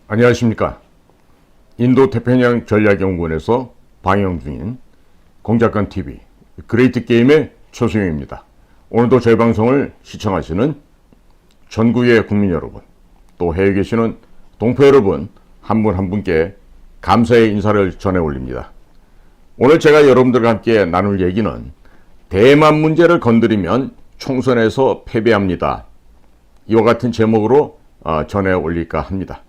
안녕하십니까. 인도태평양 전략연구원에서 방영 중인 공작관TV 그레이트 게임의 최승용입니다. 오늘도 저희 방송을 시청하시는 전국의 국민 여러분, 또 해외에 계시는 동포 여러분 한 분 한 분께 감사의 인사를 전해 올립니다. 오늘 제가 여러분들과 함께 나눌 얘기는 대만 문제를 건드리면 총선에서 패배합니다. 이와 같은 제목으로 전해 올릴까 합니다.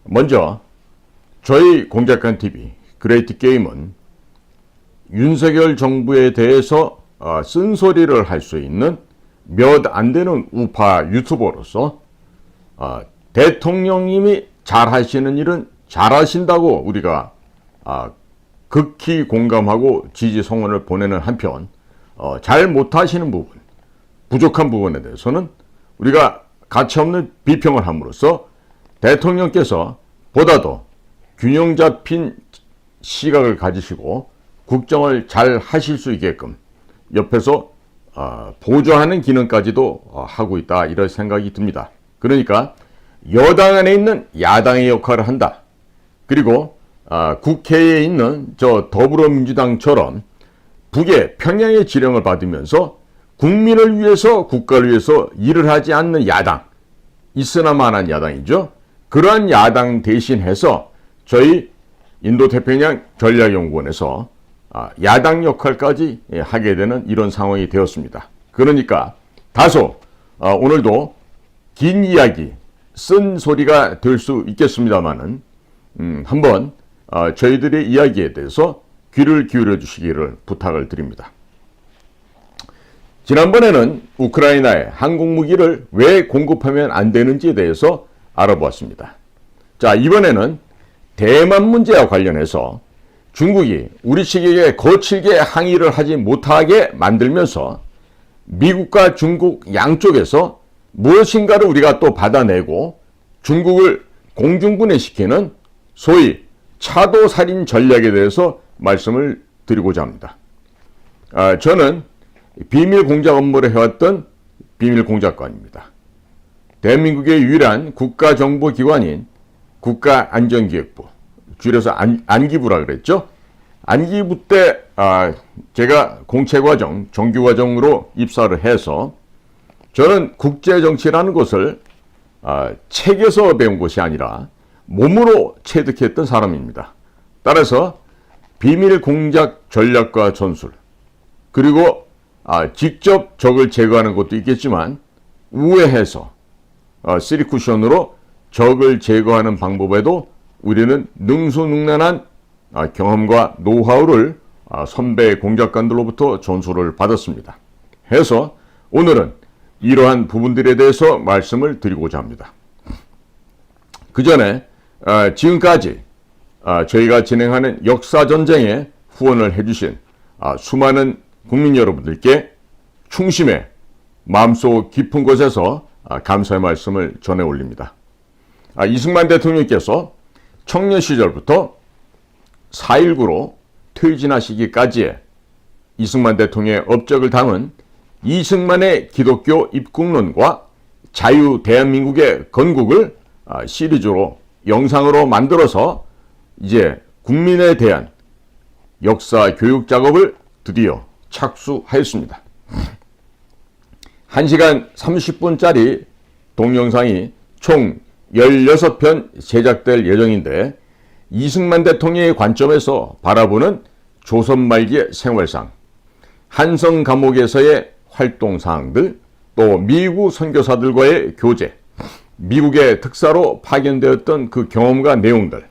먼저 저희 공작관TV 그레이트 게임은 윤석열 정부에 대해서 쓴소리를 할 수 있는 몇 안 되는 우파 유튜버로서 대통령님이 잘하시는 일은 잘하신다고 우리가 극히 공감하고 지지 성원을 보내는 한편 잘 못하시는 부분, 부족한 부분에 대해서는 우리가 가차없는 비평을 함으로써 대통령께서 보다 더 균형 잡힌 시각을 가지시고 국정을 잘 하실 수 있게끔 옆에서 보조하는 기능까지도 하고 있다, 이런 생각이 듭니다. 그러니까 여당 안에 있는 야당의 역할을 한다. 그리고 국회에 있는 저 더불어민주당처럼 북의 평양의 지령을 받으면서 국민을 위해서, 국가를 위해서 일을 하지 않는 야당, 있으나마나한 야당이죠. 그러한 야당 대신해서 저희 인도태평양 전략연구원에서 야당 역할까지 하게 되는 이런 상황이 되었습니다. 그러니까 다소 오늘도 긴 이야기, 쓴 소리가 될 수 있겠습니다만은 한번 저희들의 이야기에 대해서 귀를 기울여 주시기를 부탁을 드립니다. 지난번에는 우크라이나에 항공무기를 왜 공급하면 안 되는지에 대해서 알아보았습니다. 자, 이번에는 대만 문제와 관련해서 중국이 우리 측에게 거칠게 항의를 하지 못하게 만들면서 미국과 중국 양쪽에서 무엇인가를 우리가 또 받아내고 중국을 공중분해시키는 소위 차도살인 전략에 대해서 말씀을 드리고자 합니다. 저는 비밀 공작 업무를 해왔던 비밀 공작관입니다. 대한민국의 유일한 국가정보기관인 국가안전기획부, 줄여서 안기부라 그랬죠. 안기부 때 제가 공채과정, 정규과정으로 입사를 해서 저는 국제정치라는 것을 책에서 배운 것이 아니라 몸으로 체득했던 사람입니다. 따라서 비밀 공작 전략과 전술, 그리고 직접 적을 제거하는 것도 있겠지만 우회해서 3쿠션으로 적을 제거하는 방법에도 우리는 능수능란한 경험과 노하우를 선배 공작관들로부터 전수를 받았습니다. 해서 오늘은 이러한 부분들에 대해서 말씀을 드리고자 합니다. 그 전에 지금까지 저희가 진행하는 역사전쟁에 후원을 해주신 수많은 국민 여러분들께 충심의 마음속 깊은 곳에서 감사의 말씀을 전해 올립니다. 이승만 대통령께서 청년 시절부터 4.19로 퇴진하시기까지의 이승만 대통령의 업적을 담은 이승만의 기독교 입국론과 자유 대한민국의 건국을 시리즈로 영상으로 만들어서 이제 국민에 대한 역사 교육 작업을 드디어 착수하였습니다. 1시간 30분짜리 동영상이 총 16편 제작될 예정인데 이승만 대통령의 관점에서 바라보는 조선 말기의 생활상, 한성 감옥에서의 활동사항들, 또 미국 선교사들과의 교제, 미국의 특사로 파견되었던 그 경험과 내용들,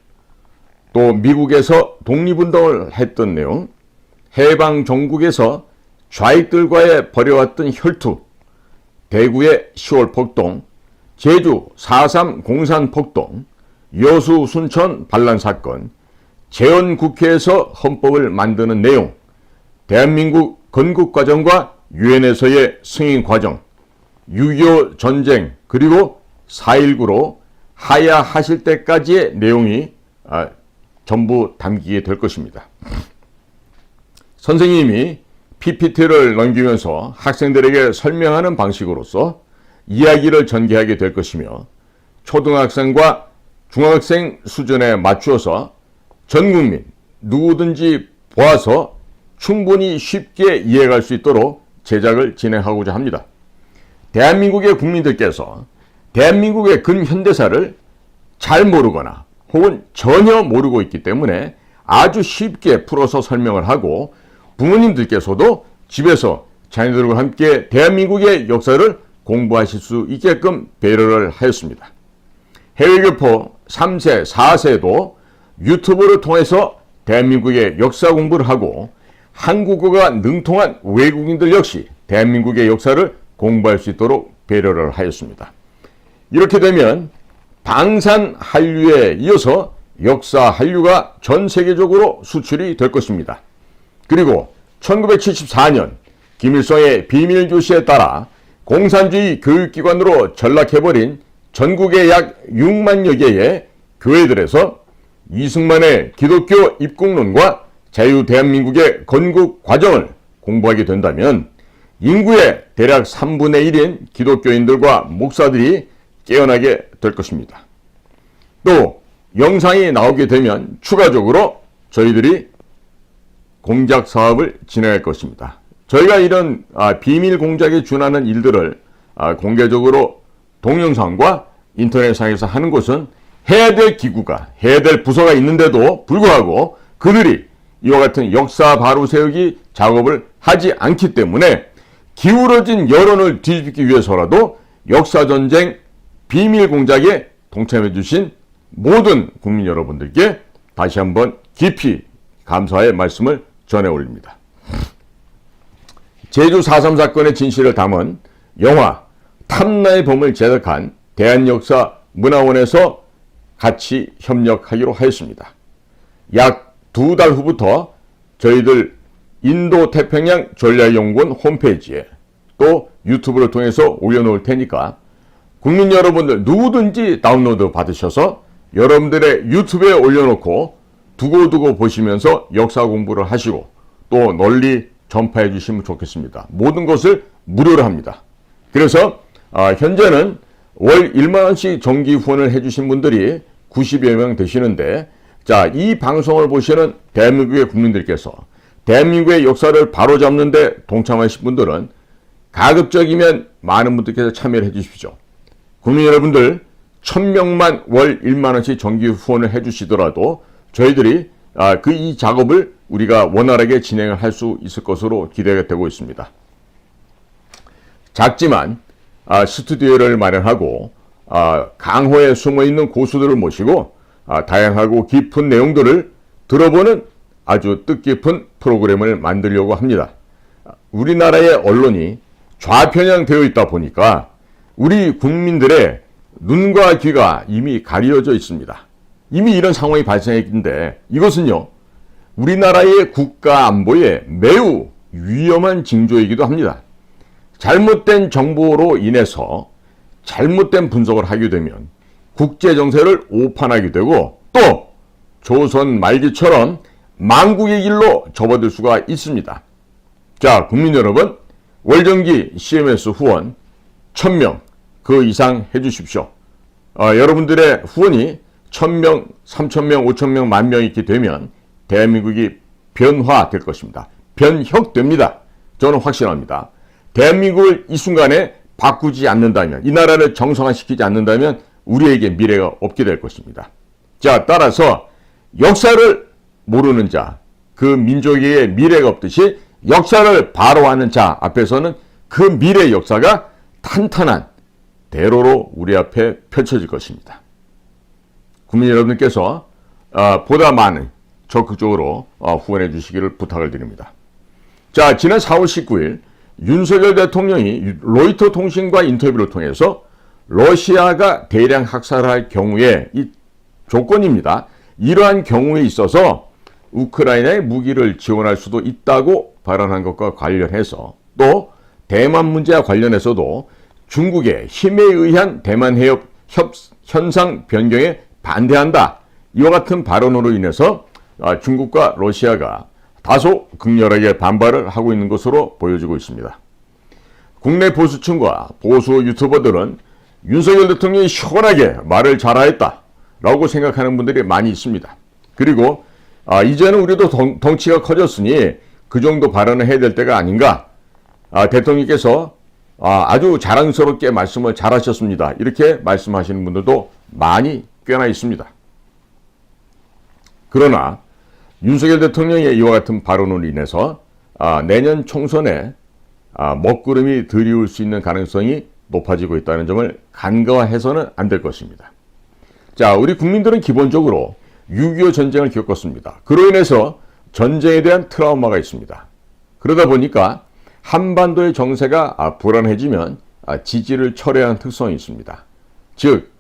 또 미국에서 독립운동을 했던 내용, 해방 종국에서 좌익들과의 벌여왔던 혈투, 대구의 10월 폭동, 제주 4.3 공산 폭동, 여수 순천 반란 사건, 재헌국회에서 헌법을 만드는 내용, 대한민국 건국 과정과 유엔에서의 승인 과정, 6.25 전쟁, 그리고 4.19로 하야하실 때까지의 내용이 전부 담기게 될 것입니다. 선생님이 PPT를 넘기면서 학생들에게 설명하는 방식으로서 이야기를 전개하게 될 것이며 초등학생과 중학생 수준에 맞추어서 전 국민 누구든지 보아서 충분히 쉽게 이해할 수 있도록 제작을 진행하고자 합니다. 대한민국의 국민들께서 대한민국의 근현대사를 잘 모르거나 혹은 전혀 모르고 있기 때문에 아주 쉽게 풀어서 설명을 하고 부모님들께서도 집에서 자녀들과 함께 대한민국의 역사를 공부하실 수 있게끔 배려를 하였습니다. 해외교포 3세, 4세도 유튜브를 통해서 대한민국의 역사 공부를 하고 한국어가 능통한 외국인들 역시 대한민국의 역사를 공부할 수 있도록 배려를 하였습니다. 이렇게 되면 방산 한류에 이어서 역사 한류가 전 세계적으로 수출이 될 것입니다. 그리고 1974년 김일성의 비밀교시에 따라 공산주의 교육기관으로 전락해버린 전국의 약 6만여 개의 교회들에서 이승만의 기독교 입국론과 자유대한민국의 건국 과정을 공부하게 된다면 인구의 대략 3분의 1인 기독교인들과 목사들이 깨어나게 될 것입니다. 또 영상이 나오게 되면 추가적으로 저희들이 공작 사업을 진행할 것입니다. 저희가 이런 비밀 공작에 준하는 일들을 공개적으로 동영상과 인터넷상에서 하는 것은 해야 될 기구가, 해야 될 부서가 있는데도 불구하고 그들이 이와 같은 역사 바로 세우기 작업을 하지 않기 때문에 기울어진 여론을 뒤집기 위해서라도 역사전쟁 비밀 공작에 동참해 주신 모든 국민 여러분들께 다시 한번 깊이 감사의 말씀을 전해 올립니다. 제주 4.3 사건의 진실을 담은 영화 탐나의 범을 제작한 대한역사문화원에서 같이 협력하기로 하였습니다. 약 2달 후부터 저희들 인도태평양 전략연구원 홈페이지에 또 유튜브를 통해서 올려놓을 테니까 국민 여러분들 누구든지 다운로드 받으셔서 여러분들의 유튜브에 올려놓고 두고두고 보시면서 역사 공부를 하시고 또 널리 전파해 주시면 좋겠습니다. 모든 것을 무료로 합니다. 그래서 현재는 월 1만 원씩 정기 후원을 해주신 분들이 90여 명 되시는데 자, 이 방송을 보시는 대한민국의 국민들께서 대한민국의 역사를 바로잡는 데 동참하실 분들은 가급적이면 많은 분들께서 참여를 해 주십시오. 국민 여러분들 1000명만 월 1만 원씩 정기 후원을 해 주시더라도 저희들이 이 작업을 우리가 원활하게 진행을 할 수 있을 것으로 기대가 되고 있습니다. 작지만 스튜디오를 마련하고 강호에 숨어있는 고수들을 모시고 다양하고 깊은 내용들을 들어보는 아주 뜻깊은 프로그램을 만들려고 합니다. 우리나라의 언론이 좌편향되어 있다 보니까 우리 국민들의 눈과 귀가 이미 가려져 있습니다. 이미 이런 상황이 발생했는데 이것은요, 우리나라의 국가 안보에 매우 위험한 징조이기도 합니다. 잘못된 정보로 인해서 잘못된 분석을 하게 되면 국제 정세를 오판하게 되고 또 조선 말기처럼 망국의 길로 접어들 수가 있습니다. 자, 국민 여러분, 월정기 CMS 후원 1000명 그 이상 해주십시오. 여러분들의 후원이 1000명, 3000명, 5000명, 10,000명 이렇게 되면 대한민국이 변화될 것입니다. 변혁됩니다. 저는 확신합니다. 대한민국을 이 순간에 바꾸지 않는다면, 이 나라를 정상화시키지 않는다면 우리에게 미래가 없게 될 것입니다. 자, 따라서 역사를 모르는 자, 그 민족에게 미래가 없듯이 역사를 바로하는 자 앞에서는 그 미래의 역사가 탄탄한 대로로 우리 앞에 펼쳐질 것입니다. 국민 여러분께서 보다 많은 적극적으로 후원해 주시기를 부탁을 드립니다. 자, 지난 4월 19일 윤석열 대통령이 로이터 통신과 인터뷰를 통해서 러시아가 대량 학살할 경우에 이 조건입니다. 이러한 경우에 있어서 우크라이나에 무기를 지원할 수도 있다고 발언한 것과 관련해서 또 대만 문제와 관련해서도 중국의 힘에 의한 대만 해협 현상 변경에 반대한다. 이와 같은 발언으로 인해서 중국과 러시아가 다소 극렬하게 반발을 하고 있는 것으로 보여지고 있습니다. 국내 보수층과 보수 유튜버들은 윤석열 대통령이 시원하게 말을 잘하였다라고 생각하는 분들이 많이 있습니다. 그리고 이제는 우리도 덩치가 커졌으니 그 정도 발언을 해야 될 때가 아닌가. 대통령께서 아주 자랑스럽게 말씀을 잘하셨습니다. 이렇게 말씀하시는 분들도 많이 꽤나 있습니다. 그러나 윤석열 대통령의 이와 같은 발언으로 인해서 내년 총선에 먹구름이 드리울 수 있는 가능성이 높아지고 있다는 점을 간과해서는 안 될 것입니다. 자, 우리 국민들은 기본적으로 6.25 전쟁을 겪었습니다. 그로 인해서 전쟁에 대한 트라우마가 있습니다. 그러다 보니까 한반도의 정세가 불안해지면 지지를 철회하는 특성이 있습니다. 즉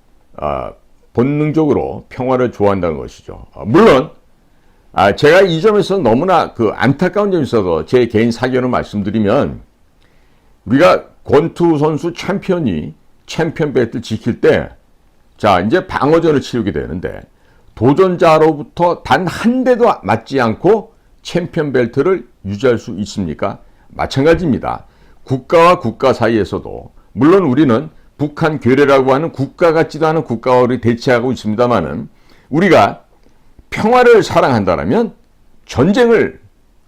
본능적으로 평화를 좋아한다는 것이죠. 물론 제가 이 점에서 너무나 안타까운 점이 있어서 제 개인 사견을 말씀드리면, 우리가 권투 선수 챔피언이 챔피언 벨트를 지킬 때 이제 방어전을 치르게 되는데 도전자로부터 단 한 대도 맞지 않고 챔피언 벨트를 유지할 수 있습니까? 마찬가지입니다. 국가와 국가 사이에서도 물론 우리는 북한 괴뢰라고 하는 국가 같지도 않은 국가와 우리 대치하고 있습니다만은, 우리가 평화를 사랑한다면 전쟁을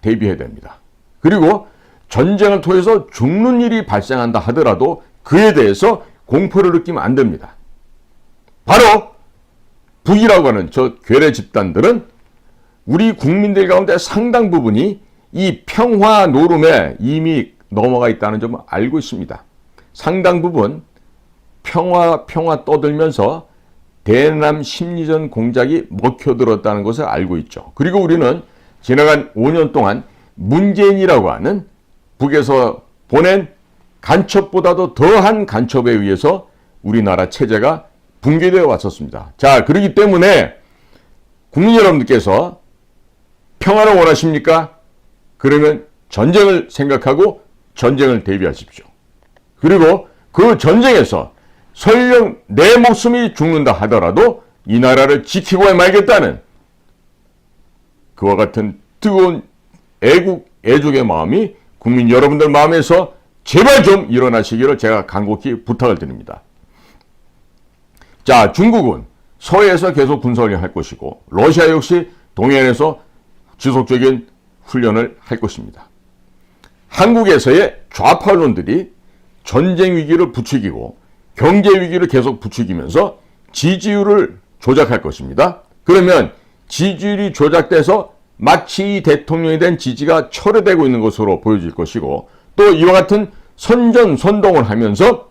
대비해야 됩니다. 그리고 전쟁을 통해서 죽는 일이 발생한다 하더라도 그에 대해서 공포를 느끼면 안 됩니다. 바로 북이라고 하는 저 괴뢰 집단들은 우리 국민들 가운데 상당 부분이 이 평화 노름에 이미 넘어가 있다는 점을 알고 있습니다. 상당 부분 평화 떠들면서 대남 심리전 공작이 먹혀들었다는 것을 알고 있죠. 그리고 우리는 지나간 5년 동안 문재인이라고 하는 북에서 보낸 간첩보다도 더한 간첩에 의해서 우리나라 체제가 붕괴되어 왔었습니다. 자, 그렇기 때문에 국민 여러분들께서 평화를 원하십니까? 그러면 전쟁을 생각하고 전쟁을 대비하십시오. 그리고 그 전쟁에서 설령 내 목숨이 죽는다 하더라도 이 나라를 지키고 말겠다는 그와 같은 뜨거운 애국의 마음이 국민 여러분들 마음에서 제발 좀 일어나시기를 제가 간곡히 부탁을 드립니다. 자, 중국은 서해에서 계속 군사훈련을 할 것이고 러시아 역시 동해안에서 지속적인 훈련을 할 것입니다. 한국에서의 좌파 언론들이 전쟁 위기를 부추기고 경제 위기를 계속 부추기면서 지지율을 조작할 것입니다. 그러면 지지율이 조작돼서 마치 이 대통령에 대한 지지가 철회되고 있는 것으로 보여질 것이고, 또 이와 같은 선전선동을 하면서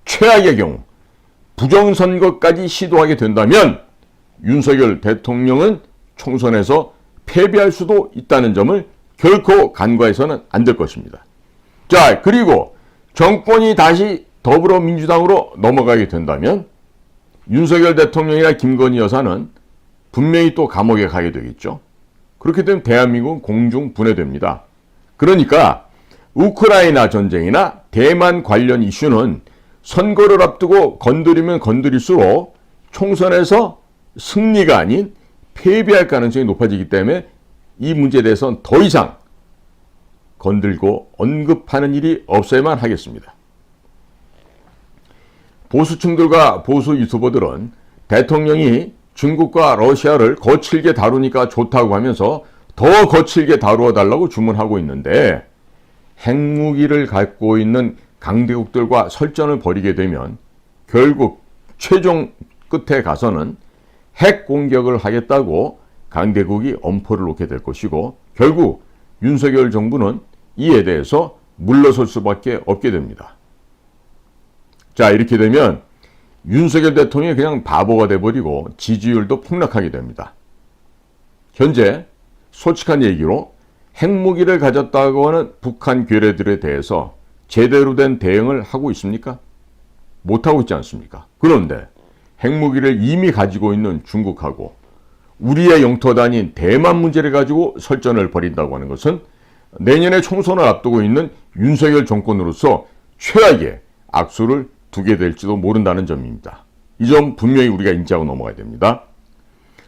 최악의 경우 부정선거까지 시도하게 된다면 윤석열 대통령은 총선에서 패배할 수도 있다는 점을 결코 간과해서는 안 될 것입니다. 자, 그리고 정권이 다시 더불어민주당으로 넘어가게 된다면 윤석열 대통령이나 김건희 여사는 분명히 또 감옥에 가게 되겠죠. 그렇게 되면 대한민국은 공중 분해됩니다. 그러니까 우크라이나 전쟁이나 대만 관련 이슈는 선거를 앞두고 건드리면 건드릴수록 총선에서 승리가 아닌 패배할 가능성이 높아지기 때문에 이 문제에 대해서는 더 이상 건들고 언급하는 일이 없어야만 하겠습니다. 보수층들과 보수 유튜버들은 대통령이 중국과 러시아를 거칠게 다루니까 좋다고 하면서 더 거칠게 다루어 달라고 주문하고 있는데, 핵무기를 갖고 있는 강대국들과 설전을 벌이게 되면 결국 최종 끝에 가서는 핵 공격을 하겠다고 강대국이 엄포를 놓게 될 것이고, 결국 윤석열 정부는 이에 대해서 물러설 수밖에 없게 됩니다. 자, 이렇게 되면 윤석열 대통령이 그냥 바보가 돼버리고 지지율도 폭락하게 됩니다. 현재 솔직한 얘기로 핵무기를 가졌다고 하는 북한 괴뢰들에 대해서 제대로 된 대응을 하고 있습니까? 못하고 있지 않습니까? 그런데 핵무기를 이미 가지고 있는 중국하고 우리의 영토 아닌 대만 문제를 가지고 설전을 벌인다고 하는 것은 내년에 총선을 앞두고 있는 윤석열 정권으로서 최악의 악수를 두게 될지도 모른다는 점입니다. 이 점 분명히 우리가 인지하고 넘어가야 됩니다.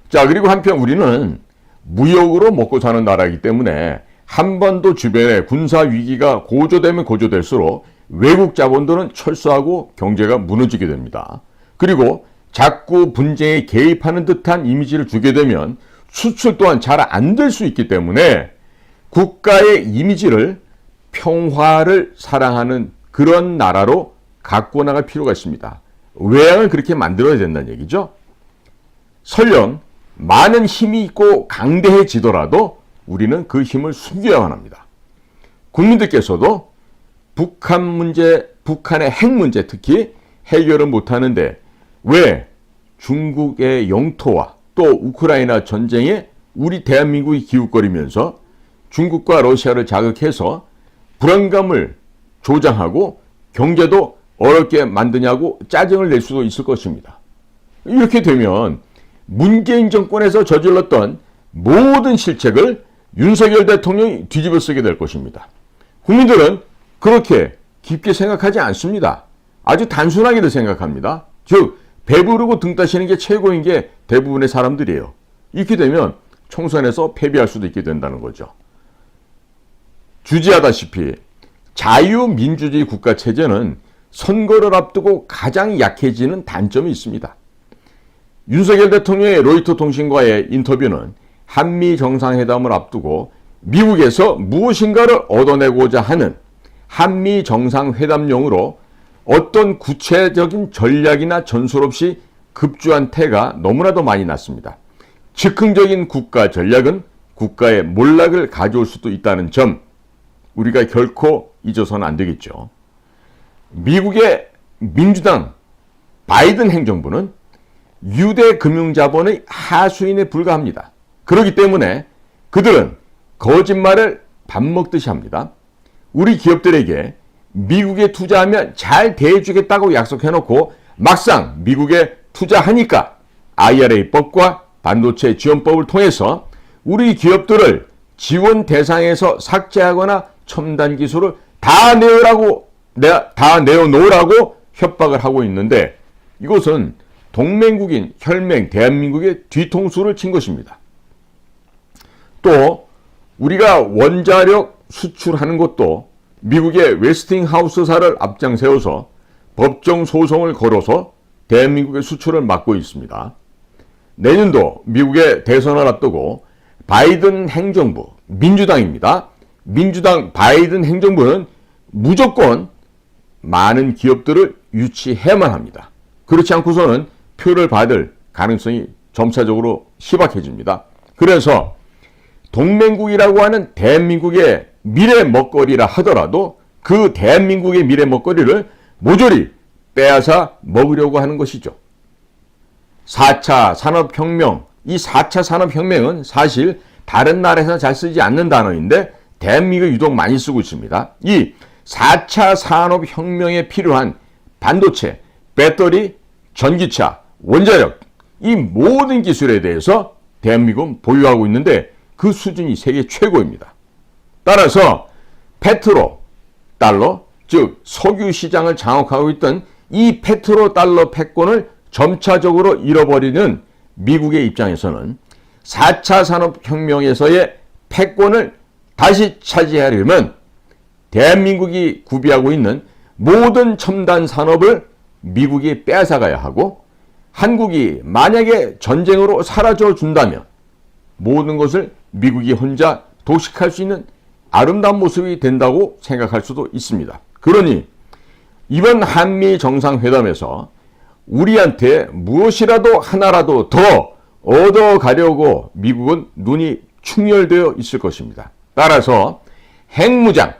자, 그리고 한편 우리는 무역으로 먹고 사는 나라이기 때문에 한반도 주변에 군사 위기가 고조되면 고조될수록 외국 자본들은 철수하고 경제가 무너지게 됩니다. 그리고 자꾸 분쟁에 개입하는 듯한 이미지를 주게 되면 수출 또한 잘 안 될 수 있기 때문에 국가의 이미지를 평화를 사랑하는 그런 나라로 갖고 나갈 필요가 있습니다. 외양을 그렇게 만들어야 된다는 얘기죠. 설령 많은 힘이 있고 강대해지더라도 우리는 그 힘을 숨겨야만 합니다. 국민들께서도 북한 문제, 북한의 핵 문제 특히 해결을 못하는데 왜 중국의 영토와 또 우크라이나 전쟁에 우리 대한민국이 기웃거리면서 중국과 러시아를 자극해서 불안감을 조장하고 경제도 어렵게 만드냐고 짜증을 낼 수도 있을 것입니다. 이렇게 되면 문재인 정권에서 저질렀던 모든 실책을 윤석열 대통령이 뒤집어 쓰게 될 것입니다. 국민들은 그렇게 깊게 생각하지 않습니다. 아주 단순하게도 생각합니다. 즉 배부르고 등 따시는 게 최고인 게 대부분의 사람들이에요. 이렇게 되면 총선에서 패배할 수도 있게 된다는 거죠. 주지하다시피 자유민주주의 국가체제는 선거를 앞두고 가장 약해지는 단점이 있습니다. 윤석열 대통령의 로이터 통신과의 인터뷰는 한미 정상회담을 앞두고 미국에서 무엇인가를 얻어내고자 하는 한미 정상회담용으로 어떤 구체적인 전략이나 전술 없이 급주한 태가 너무나도 많이 났습니다. 즉흥적인 국가 전략은 국가의 몰락을 가져올 수도 있다는 점 우리가 결코 잊어서는 안 되겠죠. 미국의 민주당 바이든 행정부는 유대 금융자본의 하수인에 불과합니다. 그렇기 때문에 그들은 거짓말을 밥 먹듯이 합니다. 우리 기업들에게 미국에 투자하면 잘 대해주겠다고 약속해놓고 막상 미국에 투자하니까 IRA법과 반도체 지원법을 통해서 우리 기업들을 지원 대상에서 삭제하거나 첨단 기술을 다 내어놓으라고 협박을 하고 있는데 이것은 동맹국인 혈맹 대한민국의 뒤통수를 친 것입니다. 또 우리가 원자력 수출하는 것도 미국의 웨스팅하우스사를 앞장 세워서 법정 소송을 걸어서 대한민국의 수출을 막고 있습니다. 내년도 미국의 대선을 앞두고 바이든 행정부, 민주당입니다. 민주당 바이든 행정부는 무조건 많은 기업들을 유치해야만 합니다. 그렇지 않고서는 표를 받을 가능성이 점차적으로 희박해집니다. 그래서 동맹국이라고 하는 대한민국의 미래 먹거리라 하더라도 그 대한민국의 미래 먹거리를 모조리 빼앗아 먹으려고 하는 것이죠. 4차 산업혁명, 이 4차 산업혁명은 사실 다른 나라에서 잘 쓰지 않는 단어인데 대한민국이 유독 많이 쓰고 있습니다. 이 4차 산업혁명에 필요한 반도체, 배터리, 전기차, 원자력 이 모든 기술에 대해서 대한민국은 보유하고 있는데 그 수준이 세계 최고입니다. 따라서 페트로 달러, 즉 석유 시장을 장악하고 있던 이 페트로 달러 패권을 점차적으로 잃어버리는 미국의 입장에서는 4차 산업혁명에서의 패권을 다시 차지하려면 대한민국이 구비하고 있는 모든 첨단 산업을 미국이 빼앗아가야 하고 한국이 만약에 전쟁으로 사라져 준다면 모든 것을 미국이 혼자 독식할 수 있는 아름다운 모습이 된다고 생각할 수도 있습니다. 그러니 이번 한미 정상회담에서 우리한테 무엇이라도 하나라도 더 얻어가려고 미국은 눈이 충혈되어 있을 것입니다. 따라서 핵무장,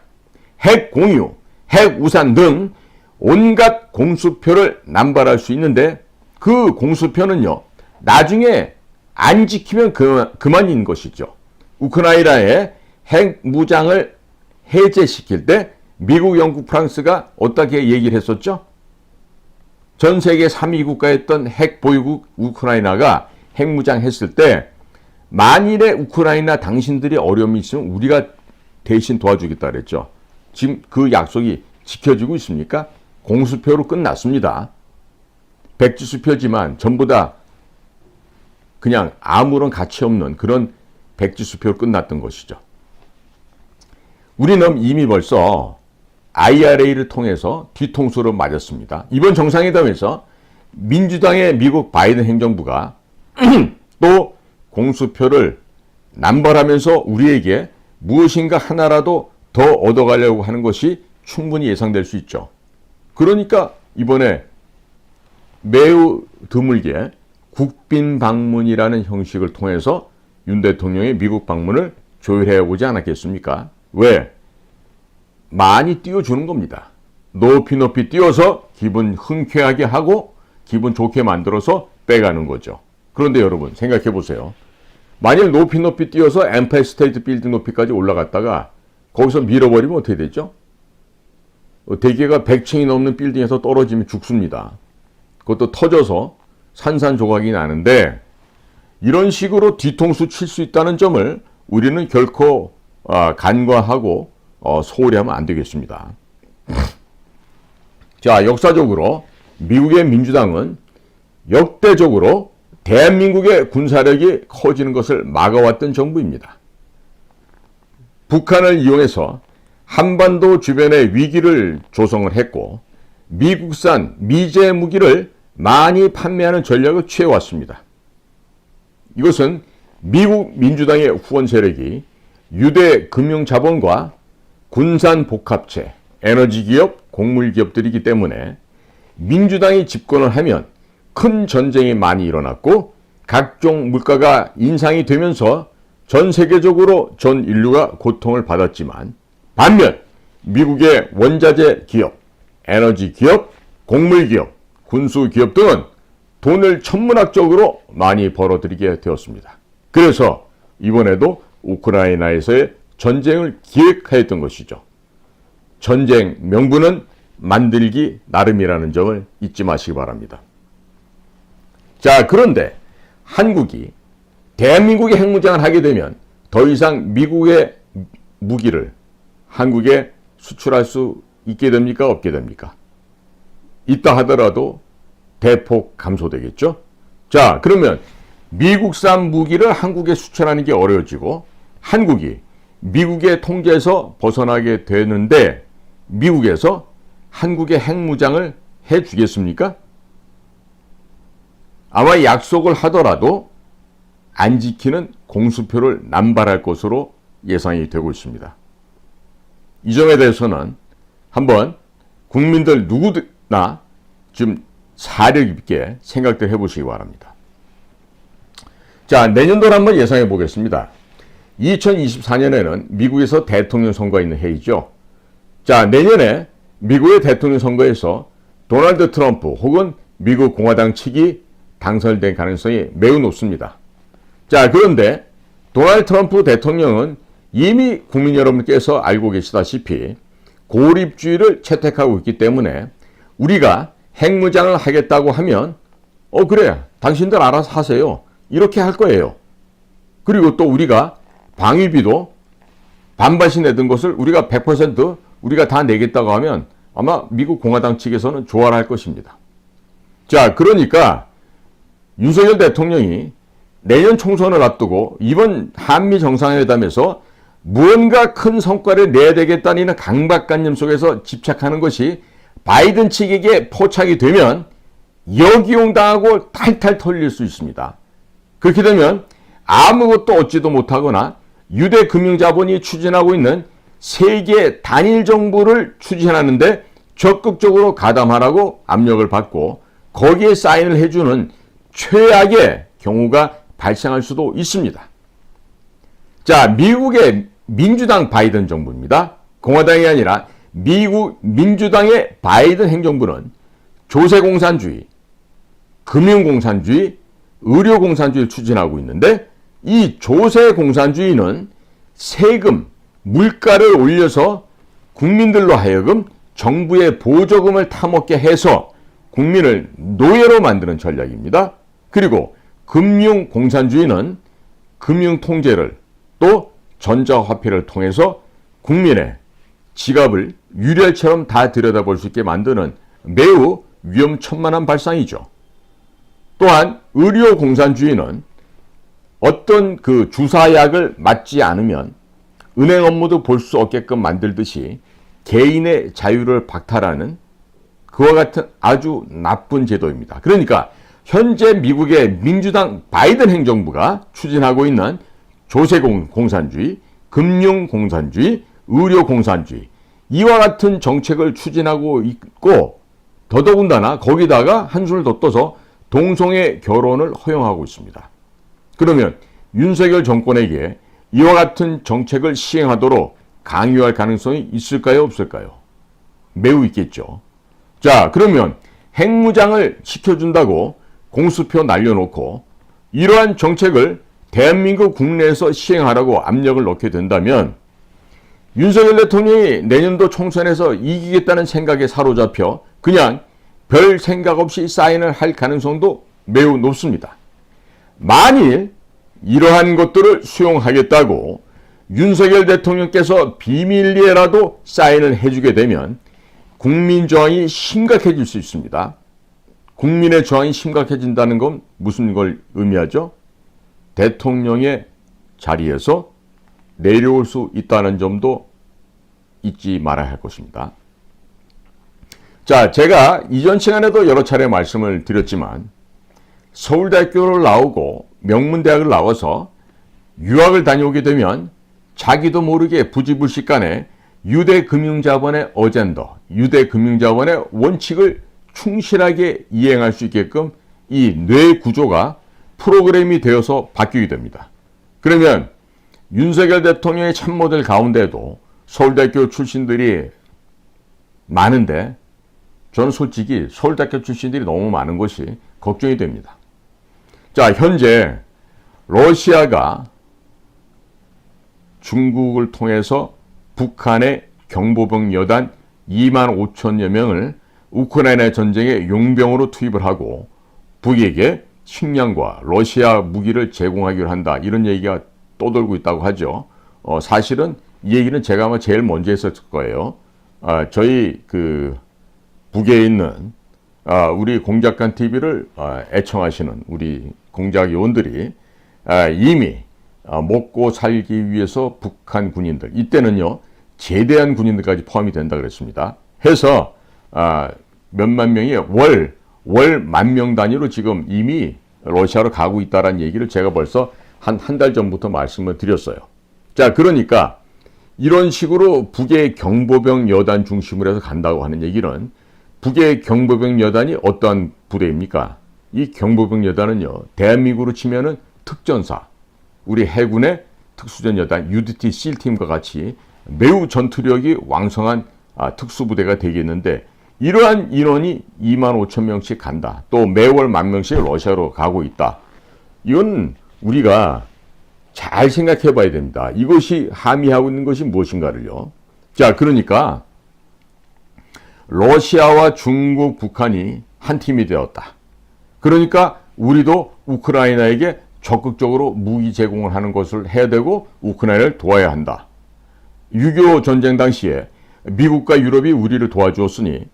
핵공유, 핵우산 등 온갖 공수표를 남발할 수 있는데 그 공수표는요 나중에 안 지키면 그만인 것이죠. 우크라이나의 핵무장을 해제시킬 때 미국, 영국, 프랑스가 어떻게 얘기를 했었죠? 전 세계 3위 국가였던 핵보유국 우크라이나가 핵무장했을 때 만일에 우크라이나 당신들이 어려움이 있으면 우리가 대신 도와주겠다 그랬죠. 지금 그 약속이 지켜지고 있습니까? 공수표로 끝났습니다. 백지수표지만 전부 다 그냥 아무런 가치 없는 그런 백지수표로 끝났던 것이죠. 우리는 이미 벌써 IRA를 통해서 뒤통수를 맞았습니다. 이번 정상회담에서 민주당의 미국 바이든 행정부가 또 공수표를 남발하면서 우리에게 무엇인가 하나라도 더 얻어가려고 하는 것이 충분히 예상될 수 있죠. 그러니까 이번에 매우 드물게 국빈 방문이라는 형식을 통해서 윤 대통령의 미국 방문을 조율해 오지 않았겠습니까? 왜? 많이 띄워주는 겁니다. 높이 띄워서 기분 흔쾌하게 하고 기분 좋게 만들어서 빼가는 거죠. 그런데 여러분 생각해 보세요. 만일 높이 띄워서 엠파이어 스테이트 빌딩 높이까지 올라갔다가 거기서 밀어버리면 어떻게 되죠? 대개가 100층이 넘는 빌딩에서 떨어지면 죽습니다. 그것도 터져서 산산조각이 나는데 이런 식으로 뒤통수 칠 수 있다는 점을 우리는 결코 간과하고 소홀히 하면 안 되겠습니다. 자, 역사적으로 미국의 민주당은 역대적으로 대한민국의 군사력이 커지는 것을 막아왔던 정부입니다. 북한을 이용해서 한반도 주변의 위기를 조성을 했고 미국산 미제 무기를 많이 판매하는 전략을 취해왔습니다. 이것은 미국 민주당의 후원 세력이 유대 금융자본과 군산 복합체, 에너지 기업, 곡물 기업들이기 때문에 민주당이 집권을 하면 큰 전쟁이 많이 일어났고 각종 물가가 인상이 되면서 전 세계적으로 전 인류가 고통을 받았지만 반면 미국의 원자재 기업, 에너지 기업, 곡물 기업, 군수 기업 등은 돈을 천문학적으로 많이 벌어들이게 되었습니다. 그래서 이번에도 우크라이나에서의 전쟁을 기획하였던 것이죠. 전쟁 명분은 만들기 나름이라는 점을 잊지 마시기 바랍니다. 자, 그런데 한국이 대한민국의 핵무장을 하게 되면 더 이상 미국의 무기를 한국에 수출할 수 있게 됩니까? 없게 됩니까? 있다 하더라도 대폭 감소되겠죠? 자, 그러면 미국산 무기를 한국에 수출하는 게 어려워지고 한국이 미국의 통제에서 벗어나게 되는데 미국에서 한국의 핵무장을 해주겠습니까? 아마 약속을 하더라도 안 지키는 공수표를 남발할 것으로 예상이 되고 있습니다. 이 점에 대해서는 한번 국민들 누구나 좀 사려 깊게 생각들 해보시기 바랍니다. 자, 내년도를 한번 예상해 보겠습니다. 2024년에는 미국에서 대통령 선거가 있는 해이죠. 자, 내년에 미국의 대통령 선거에서 도널드 트럼프 혹은 미국 공화당 측이 당선될 가능성이 매우 높습니다. 자, 그런데 도널드 트럼프 대통령은 이미 국민 여러분께서 알고 계시다시피 고립주의를 채택하고 있기 때문에 우리가 핵무장을 하겠다고 하면 그래, 당신들 알아서 하세요. 이렇게 할 거예요. 그리고 또 우리가 방위비도 반반씩 내던 것을 우리가 100% 우리가 다 내겠다고 하면 아마 미국 공화당 측에서는 좋아할 것입니다. 자, 그러니까 윤석열 대통령이 내년 총선을 앞두고 이번 한미 정상회담에서 무언가 큰 성과를 내야 되겠다는 강박관념 속에서 집착하는 것이 바이든 측에게 포착이 되면 역이용당하고 탈탈 털릴 수 있습니다. 그렇게 되면 아무것도 얻지도 못하거나 유대 금융자본이 추진하고 있는 세계 단일 정부를 추진하는데 적극적으로 가담하라고 압력을 받고 거기에 사인을 해주는 최악의 경우가 발생할 수도 있습니다. 자, 미국의 민주당 바이든 정부입니다. 공화당이 아니라 미국 민주당의 바이든 행정부는 조세공산주의, 금융공산주의, 의료공산주의를 추진하고 있는데 이 조세공산주의는 세금, 물가를 올려서 국민들로 하여금 정부의 보조금을 타먹게 해서 국민을 노예로 만드는 전략입니다. 그리고 금융공산주의는 금융통제를 또 전자화폐를 통해서 국민의 지갑을 유리알처럼 다 들여다볼 수 있게 만드는 매우 위험천만한 발상이죠. 또한 의료공산주의는 어떤 그 주사약을 맞지 않으면 은행 업무도 볼 수 없게끔 만들듯이 개인의 자유를 박탈하는 그와 같은 아주 나쁜 제도입니다. 그러니까 현재 미국의 민주당 바이든 행정부가 추진하고 있는 조세공산주의, 금융공산주의, 의료공산주의 이와 같은 정책을 추진하고 있고 더더군다나 거기다가 한술을 더 떠서 동성애 결혼을 허용하고 있습니다. 그러면 윤석열 정권에게 이와 같은 정책을 시행하도록 강요할 가능성이 있을까요? 없을까요? 매우 있겠죠. 자, 그러면 핵무장을 시켜준다고 공수표 날려놓고 이러한 정책을 대한민국 국내에서 시행하라고 압력을 넣게 된다면 윤석열 대통령이 내년도 총선에서 이기겠다는 생각에 사로잡혀 그냥 별 생각 없이 사인을 할 가능성도 매우 높습니다. 만일 이러한 것들을 수용하겠다고 윤석열 대통령께서 비밀리에라도 사인을 해주게 되면 국민 저항이 심각해질 수 있습니다. 국민의 저항이 심각해진다는 건 무슨 걸 의미하죠? 대통령의 자리에서 내려올 수 있다는 점도 잊지 말아야 할 것입니다. 자, 제가 이전 시간에도 여러 차례 말씀을 드렸지만 서울대학교를 나오고 명문대학을 나와서 유학을 다녀오게 되면 자기도 모르게 부지불식간에 유대금융자본의 어젠더, 유대금융자본의 원칙을 충실하게 이행할 수 있게끔 이 뇌 구조가 프로그램이 되어서 바뀌게 됩니다. 그러면 윤석열 대통령의 참모들 가운데도 서울대학교 출신들이 많은데 저는 솔직히 서울대학교 출신들이 너무 많은 것이 걱정이 됩니다. 자, 현재 러시아가 중국을 통해서 북한의 경보병 여단 2만 5천여 명을 우크라이나 전쟁의 용병으로 투입을 하고 북에게 식량과 러시아 무기를 제공하기로 한다. 이런 얘기가 떠돌고 있다고 하죠. 사실은 이 얘기는 제가 아마 제일 먼저 했었을 거예요. 저희 북에 있는 우리 공작관 TV를 애청하시는 우리 공작 요원들이 이미 먹고 살기 위해서 북한 군인들, 이때는요 제대한 군인들까지 포함이 된다 그랬습니다. 해서 몇만 명이 월 10,000명 단위로 지금 이미 러시아로 가고 있다는 얘기를 제가 벌써 한 달 전부터 말씀을 드렸어요. 자, 그러니까 이런 식으로 북의 경보병 여단 중심으로 해서 간다고 하는 얘기는 북의 경보병 여단이 어떠한 부대입니까? 이 경보병 여단은요, 대한민국으로 치면은 특전사, 우리 해군의 특수전 여단 UDT SEAL팀과 같이 매우 전투력이 왕성한 특수부대가 되겠는데 이러한 인원이 2만 5천 명씩 간다. 또 매월 10,000명씩 러시아로 가고 있다. 이건 우리가 잘 생각해 봐야 됩니다. 이것이 함의하고 있는 것이 무엇인가를요. 자, 그러니까 러시아와 중국, 북한이 한 팀이 되었다. 그러니까 우리도 우크라이나에게 적극적으로 무기 제공을 하는 것을 해야 되고 우크라이나를 도와야 한다. 6.25 전쟁 당시에 미국과 유럽이 우리를 도와주었으니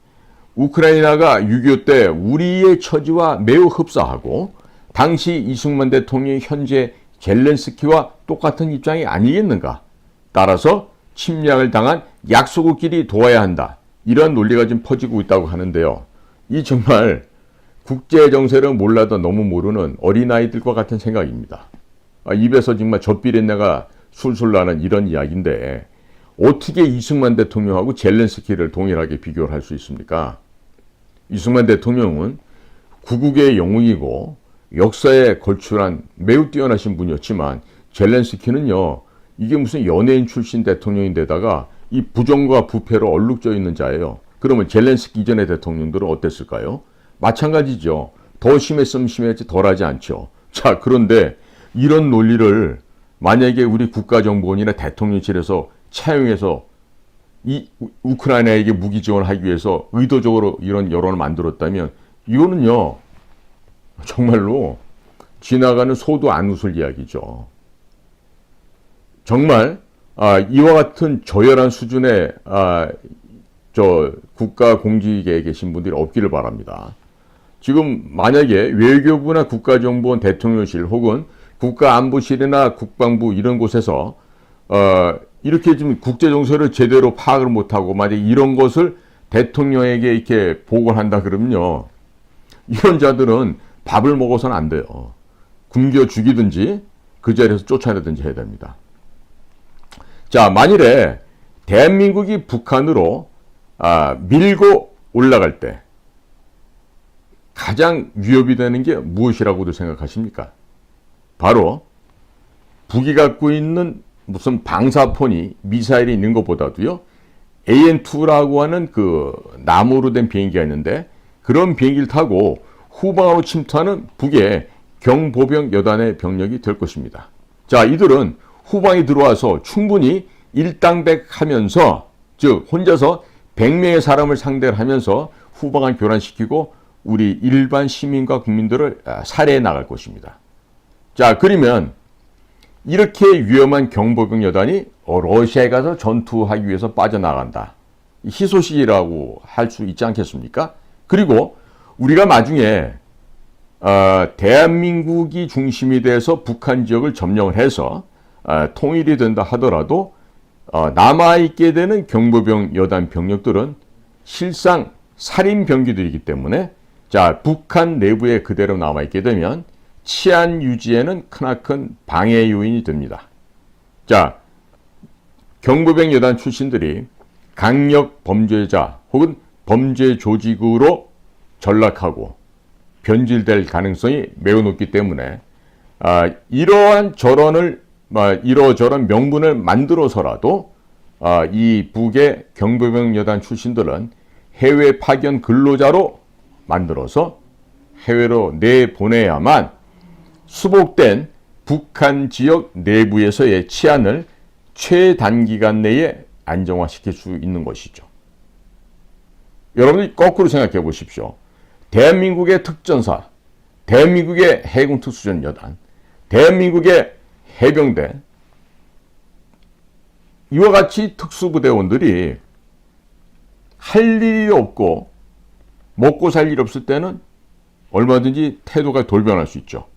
우크라이나가 6.25 때 우리의 처지와 매우 흡사하고 당시 이승만 대통령이 현재 젤렌스키와 똑같은 입장이 아니겠는가. 따라서 침략을 당한 약소국끼리 도와야 한다. 이런 논리가 지금 퍼지고 있다고 하는데요. 이 정말 국제 정세를 몰라도 너무 모르는 어린아이들과 같은 생각입니다. 입에서 정말 젖비린내가 술술 나는 이런 이야기인데 어떻게 이승만 대통령하고 젤렌스키를 동일하게 비교를 할 수 있습니까? 이승만 대통령은 구국의 영웅이고 역사에 걸출한 매우 뛰어나신 분이었지만 젤렌스키는요, 이게 무슨 연예인 출신 대통령인데다가 이 부정과 부패로 얼룩져 있는 자예요. 그러면 젤렌스키 이전의 대통령들은 어땠을까요? 마찬가지죠. 더 심했으면 심했지 덜하지 않죠. 자, 그런데 이런 논리를 만약에 우리 국가정보원이나 대통령실에서 차용해서 이 우크라이나에게 무기 지원을 하기 위해서 의도적으로 이런 여론을 만들었다면 이거는요 정말로 지나가는 소도 안 웃을 이야기죠. 정말 이와 같은 저열한 수준의 국가 공직에 계신 분들이 없기를 바랍니다. 지금 만약에 외교부나 국가정보원 대통령실 혹은 국가안보실이나 국방부 이런 곳에서 이렇게 좀 국제 정세를 제대로 파악을 못하고 만약 이런 것을 대통령에게 이렇게 보고를 한다 그러면요, 이런 자들은 밥을 먹어서는 안 돼요. 굶겨 죽이든지 그 자리에서 쫓아내든지 해야 됩니다. 자, 만일에 대한민국이 북한으로 밀고 올라갈 때 가장 위협이 되는 게 무엇이라고도 생각하십니까? 바로 북이 갖고 있는 무슨 방사포니 미사일이 있는 것보다도요, AN2라고 하는 그 나무로 된 비행기가 있는데 그런 비행기를 타고 후방으로 침투하는 북의 경보병 여단의 병력이 될 것입니다. 자, 이들은 후방에 들어와서 충분히 일당백하면서, 즉 혼자서 100명의 사람을 상대를 하면서 후방을 교란시키고 우리 일반 시민과 국민들을 살해해 나갈 것입니다. 자, 그러면 이렇게 위험한 경보병 여단이 러시아에 가서 전투하기 위해서 빠져나간다. 희소식이라고 할 수 있지 않겠습니까? 그리고 우리가 나중에 대한민국이 중심이 돼서 북한 지역을 점령을 해서 통일이 된다 하더라도 남아있게 되는 경보병 여단 병력들은 실상 살인 병기들이기 때문에, 자, 북한 내부에 그대로 남아있게 되면 치안 유지에는 크나큰 방해 요인이 됩니다. 자, 경보병 여단 출신들이 강력 범죄자 혹은 범죄 조직으로 전락하고 변질될 가능성이 매우 높기 때문에 이러한 이러저런 명분을 만들어서라도 이 북의 경보병 여단 출신들은 해외 파견 근로자로 만들어서 해외로 내보내야만 수복된 북한 지역 내부에서의 치안을 최단기간 내에 안정화시킬 수 있는 것이죠. 여러분이 거꾸로 생각해 보십시오. 대한민국의 특전사, 대한민국의 해군 특수전 여단, 대한민국의 해병대, 이와 같이 특수부대원들이 할 일이 없고 먹고 살 일 없을 때는 얼마든지 태도가 돌변할 수 있죠.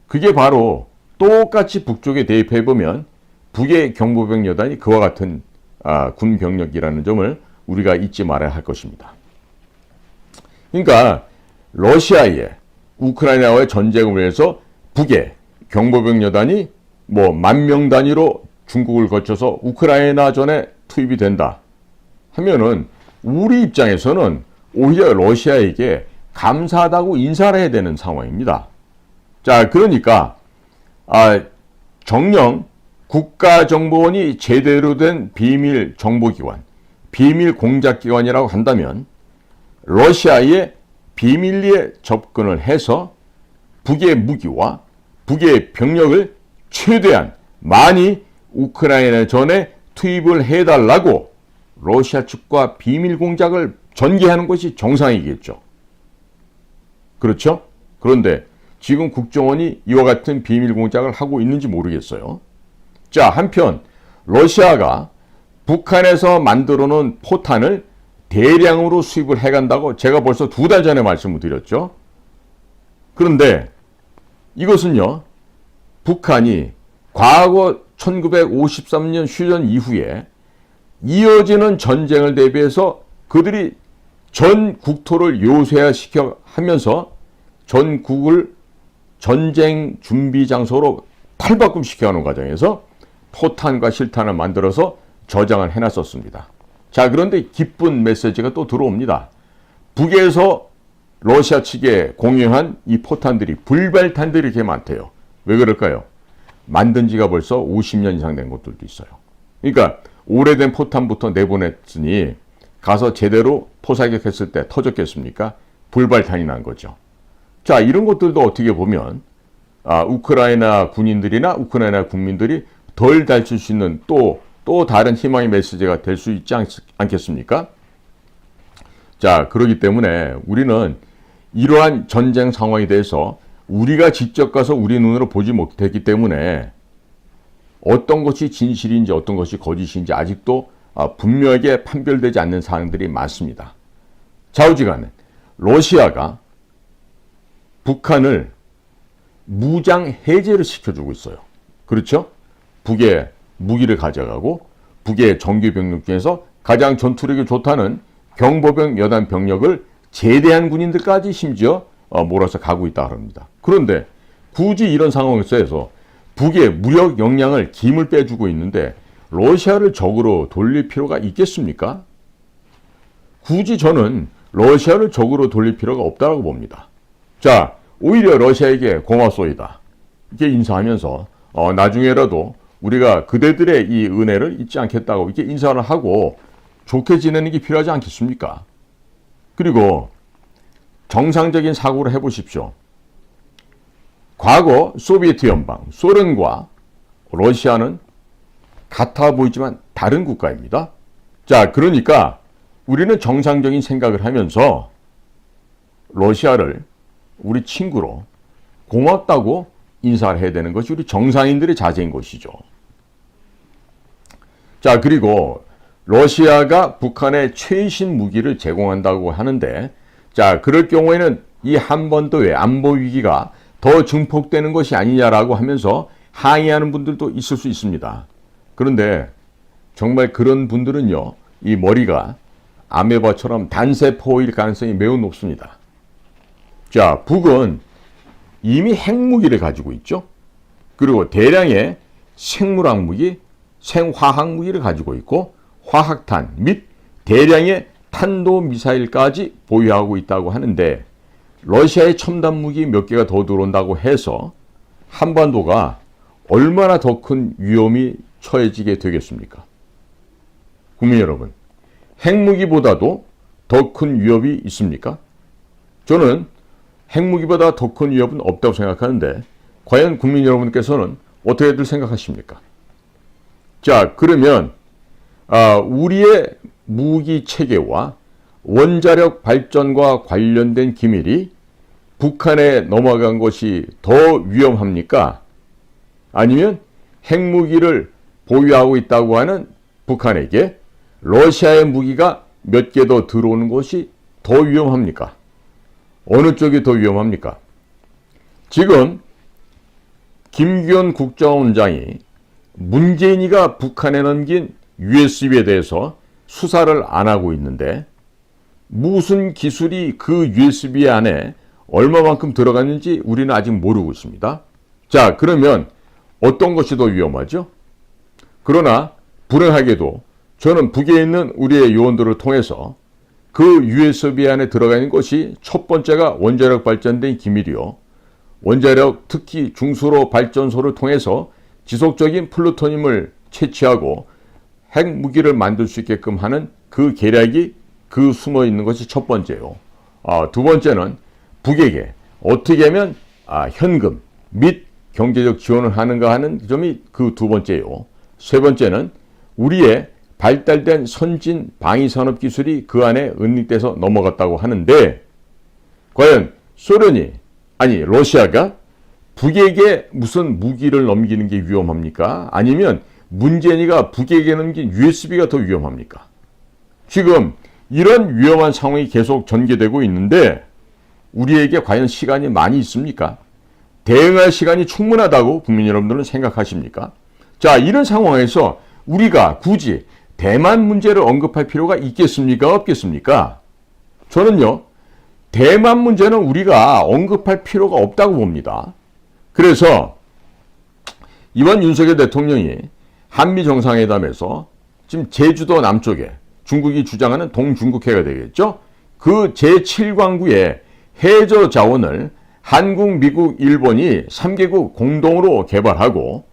그게 바로 똑같이 북쪽에 대입해보면 북의 경보병 여단이 그와 같은 군 병력이라는 점을 우리가 잊지 말아야 할 것입니다. 그러니까 러시아의 우크라이나와의 전쟁을 위해서 북의 경보병 여단이 뭐 10,000명 단위로 중국을 거쳐서 우크라이나 전에 투입이 된다 하면은 우리 입장에서는 오히려 러시아에게 감사하다고 인사를 해야 되는 상황입니다. 자, 그러니까 정녕 국가정보원이 제대로 된 비밀 정보기관, 비밀 공작기관이라고 한다면 러시아의 비밀리에 접근을 해서 북의 무기와 북의 병력을 최대한 많이 우크라이나 전에 투입을 해달라고 러시아 측과 비밀 공작을 전개하는 것이 정상이겠죠. 그렇죠? 그런데 지금 국정원이 이와 같은 비밀 공작을 하고 있는지 모르겠어요. 자, 한편 러시아가 북한에서 만들어 놓은 포탄을 대량으로 수입을 해간다고 제가 벌써 2달 전에 말씀을 드렸죠. 그런데 이것은요, 북한이 과거 1953년 휴전 이후에 이어지는 전쟁을 대비해서 그들이 전 국토를 요새화시켜 하면서 전국을 전쟁 준비 장소로 탈바꿈시켜가는 과정에서 포탄과 실탄을 만들어서 저장을 해놨었습니다. 자, 그런데 기쁜 메시지가 또 들어옵니다. 북에서 러시아 측에 공유한 이 포탄들이, 불발탄들이 이렇게 많대요. 왜 그럴까요? 만든 지가 벌써 50년 이상 된 것들도 있어요. 그러니까 오래된 포탄부터 내보냈으니 가서 제대로 포사격했을 때 터졌겠습니까? 불발탄이 난 거죠. 자, 이런 것들도 어떻게 보면 우크라이나 군인들이나 우크라이나 국민들이 덜 다칠 수 있는 또 다른 희망의 메시지가 될 수 있지 않겠습니까? 자, 그렇기 때문에 우리는 이러한 전쟁 상황에 대해서 우리가 직접 가서 우리 눈으로 보지 못했기 때문에 어떤 것이 진실인지 어떤 것이 거짓인지 아직도 분명하게 판별되지 않는 사항들이 많습니다. 좌우지간에 러시아가 북한을 무장 해제를 시켜주고 있어요. 그렇죠? 북에 무기를 가져가고 북의 정규 병력 중에서 가장 전투력이 좋다는 경보병 여단 병력을 제대한 군인들까지 심지어 몰아서 가고 있다 합니다. 그런데 굳이 이런 상황에서 북의 무력 역량을 김을 빼주고 있는데 러시아를 적으로 돌릴 필요가 있겠습니까? 굳이 저는 러시아를 적으로 돌릴 필요가 없다고 봅니다. 자, 오히려 러시아에게 고맙소이다 이렇게 인사하면서 나중에라도 우리가 그대들의 이 은혜를 잊지 않겠다고 이렇게 인사를 하고 좋게 지내는 게 필요하지 않겠습니까? 그리고 정상적인 사고를 해보십시오. 과거 소비에트 연방, 소련과 러시아는 같아 보이지만 다른 국가입니다. 자, 그러니까 우리는 정상적인 생각을 하면서 러시아를 우리 친구로 고맙다고 인사를 해야 되는 것이 우리 정상인들의 자세인 것이죠. 자, 그리고 러시아가 북한에 최신 무기를 제공한다고 하는데, 자, 그럴 경우에는 이 한반도의 안보 위기가 더 증폭되는 것이 아니냐라고 하면서 항의하는 분들도 있을 수 있습니다. 그런데 정말 그런 분들은요, 이 머리가 아메바처럼 단세포일 가능성이 매우 높습니다. 자, 북은 이미 핵무기를 가지고 있죠. 그리고 대량의 생물학 무기, 생화학 무기를 가지고 있고 화학탄 및 대량의 탄도미사일까지 보유하고 있다고 하는데 러시아의 첨단 무기 몇 개가 더 들어온다고 해서 한반도가 얼마나 더 큰 위험이 처해지게 되겠습니까? 국민 여러분, 핵무기보다도 더 큰 위협이 있습니까? 저는 핵무기보다 더 큰 위협은 없다고 생각하는데 과연 국민 여러분께서는 어떻게들 생각하십니까? 자, 그러면 우리의 무기 체계와 원자력 발전과 관련된 기밀이 북한에 넘어간 것이 더 위험합니까? 아니면 핵무기를 보유하고 있다고 하는 북한에게 러시아의 무기가 몇 개 더 들어오는 것이 더 위험합니까? 어느 쪽이 더 위험합니까? 지금 김규현 국정원장이 문재인이가 북한에 넘긴 USB에 대해서 수사를 안 하고 있는데 무슨 기술이 그 USB 안에 얼마만큼 들어갔는지 우리는 아직 모르고 있습니다. 자, 그러면 어떤 것이 더 위험하죠? 그러나 불행하게도 저는 북에 있는 우리의 요원들을 통해서 그 USB 안에 들어가 있는 것이 첫 번째가 원자력 발전된 기밀이요. 원자력 특히 중수로 발전소를 통해서 지속적인 플루토늄을 채취하고 핵무기를 만들 수 있게끔 하는 그 계략이 그 숨어 있는 것이 첫 번째요. 두 번째는 북에게 어떻게 하면 현금 및 경제적 지원을 하는가 하는 점이 그 두 번째요. 세 번째는 우리의 발달된 선진 방위산업 기술이 그 안에 은닉돼서 넘어갔다고 하는데 과연 러시아가 북에게 무슨 무기를 넘기는 게 위험합니까? 아니면 문재인이가 북에게 넘긴 USB가 더 위험합니까? 지금 이런 위험한 상황이 계속 전개되고 있는데 우리에게 과연 시간이 많이 있습니까? 대응할 시간이 충분하다고 국민 여러분들은 생각하십니까? 자, 이런 상황에서 우리가 굳이 대만 문제를 언급할 필요가 있겠습니까? 없겠습니까? 저는요, 대만 문제는 우리가 언급할 필요가 없다고 봅니다. 그래서 이번 윤석열 대통령이 한미 정상회담에서 지금 제주도 남쪽에 중국이 주장하는 동중국해가 되겠죠. 그 제7광구의 해저 자원을 한국, 미국, 일본이 3개국 공동으로 개발하고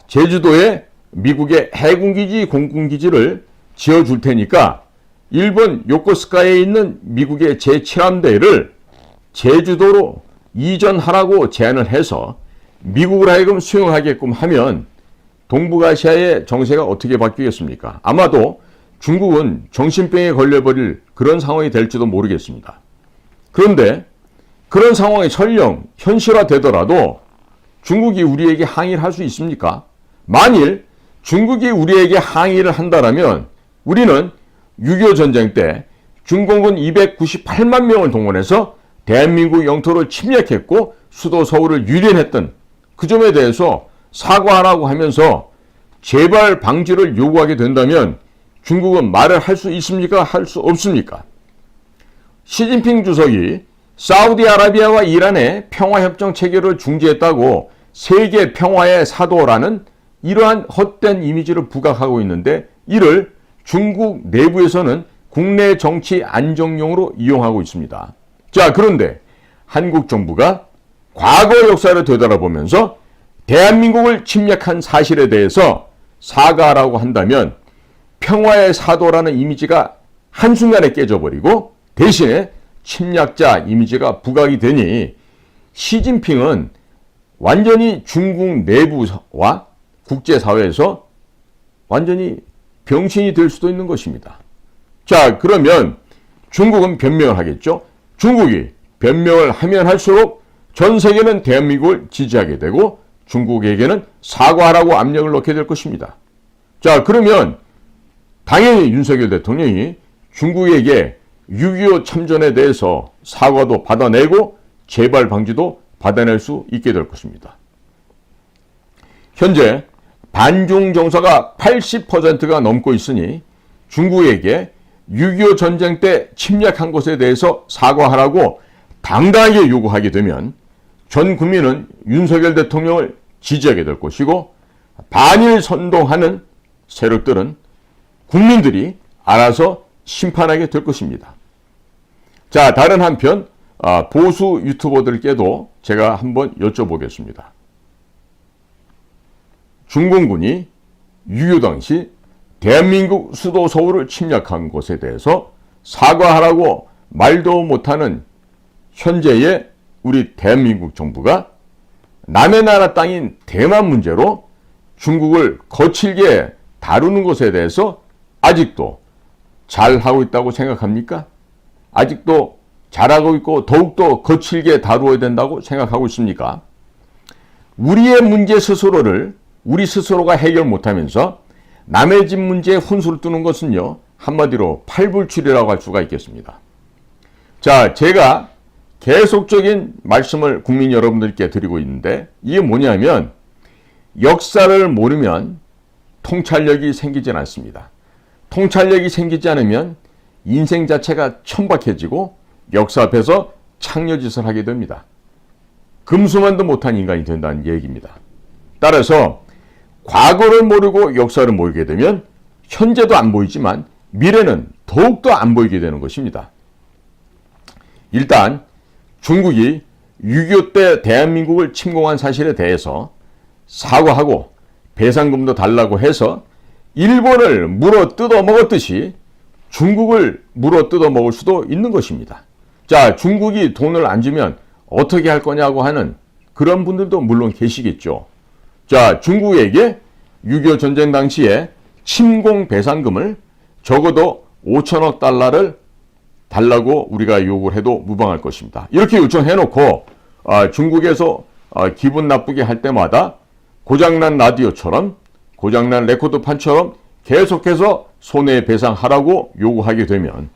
제주도에 미국의 해군기지, 공군기지를 지어줄 테니까 일본 요코스카에 있는 미국의 제7함대를 제주도로 이전하라고 제안을 해서 미국을 하여금 수용하게끔 하면 동북아시아의 정세가 어떻게 바뀌겠습니까? 아마도 중국은 정신병에 걸려버릴 그런 상황이 될지도 모르겠습니다. 그런데 그런 상황이 설령 현실화되더라도 중국이 우리에게 항의를 할 수 있습니까? 만일 중국이 우리에게 항의를 한다면 우리는 6.25 전쟁 때 중공군 298만 명을 동원해서 대한민국 영토를 침략했고 수도 서울을 유린했던 그 점에 대해서 사과하라고 하면서 재발 방지를 요구하게 된다면 중국은 말을 할 수 있습니까? 할 수 없습니까? 시진핑 주석이 사우디아라비아와 이란의 평화협정 체결을 중지했다고 세계 평화의 사도라는 이러한 헛된 이미지를 부각하고 있는데, 이를 중국 내부에서는 국내 정치 안정용으로 이용하고 있습니다. 자, 그런데 한국 정부가 과거 역사를 되돌아보면서 대한민국을 침략한 사실에 대해서 사과라고 한다면 평화의 사도라는 이미지가 한순간에 깨져버리고 대신에 침략자 이미지가 부각이 되니 시진핑은 완전히 중국 내부와 국제사회에서 완전히 병신이 될 수도 있는 것입니다. 자, 그러면 중국은 변명을 하겠죠. 중국이 변명을 하면 할수록 전 세계는 대한민국을 지지하게 되고 중국에게는 사과하라고 압력을 넣게 될 것입니다. 자, 그러면 당연히 윤석열 대통령이 중국에게 6.25 참전에 대해서 사과도 받아내고 재발 방지도 받아낼 수 있게 될 것입니다. 현재 반중 정서가 80%가 넘고 있으니 중국에게 6.25 전쟁 때 침략한 것에 대해서 사과하라고 당당하게 요구하게 되면 전 국민은 윤석열 대통령을 지지하게 될 것이고, 반일 선동하는 세력들은 국민들이 알아서 심판하게 될 것입니다. 자, 다른 한편 보수 유튜버들께도 제가 한번 여쭤보겠습니다. 중공군이 6.25 당시 대한민국 수도 서울을 침략한 것에 대해서 사과하라고 말도 못하는 현재의 우리 대한민국 정부가 남의 나라 땅인 대만 문제로 중국을 거칠게 다루는 것에 대해서 아직도 잘하고 있다고 생각합니까? 아직도 잘하고 있고 더욱더 거칠게 다루어야 된다고 생각하고 있습니까? 우리의 문제 스스로를 우리 스스로가 해결 못하면서 남의 집 문제에 훈수를 두는 것은요, 한마디로 팔불출이라고 할 수가 있겠습니다. 자, 제가 계속적인 말씀을 국민 여러분들께 드리고 있는데, 이게 뭐냐면 역사를 모르면 통찰력이 생기진 않습니다. 통찰력이 생기지 않으면 인생 자체가 천박해지고 역사 앞에서 창녀짓을 하게 됩니다. 금수만도 못한 인간이 된다는 얘기입니다. 따라서 과거를 모르고 역사를 모르게 되면 현재도 안 보이지만 미래는 더욱더 안 보이게 되는 것입니다. 일단 중국이 6.25 때 대한민국을 침공한 사실에 대해서 사과하고 배상금도 달라고 해서 일본을 물어 뜯어 먹었듯이 중국을 물어 뜯어 먹을 수도 있는 것입니다. 자, 중국이 돈을 안 주면 어떻게 할 거냐고 하는 그런 분들도 물론 계시겠죠. 자, 중국에게 6.25 전쟁 당시에 침공 배상금을 적어도 5천억 달러를 달라고 우리가 요구를 해도 무방할 것입니다. 이렇게 요청해놓고 중국에서 기분 나쁘게 할 때마다 고장난 라디오처럼 고장난 레코드판처럼 계속해서 손해배상하라고 요구하게 되면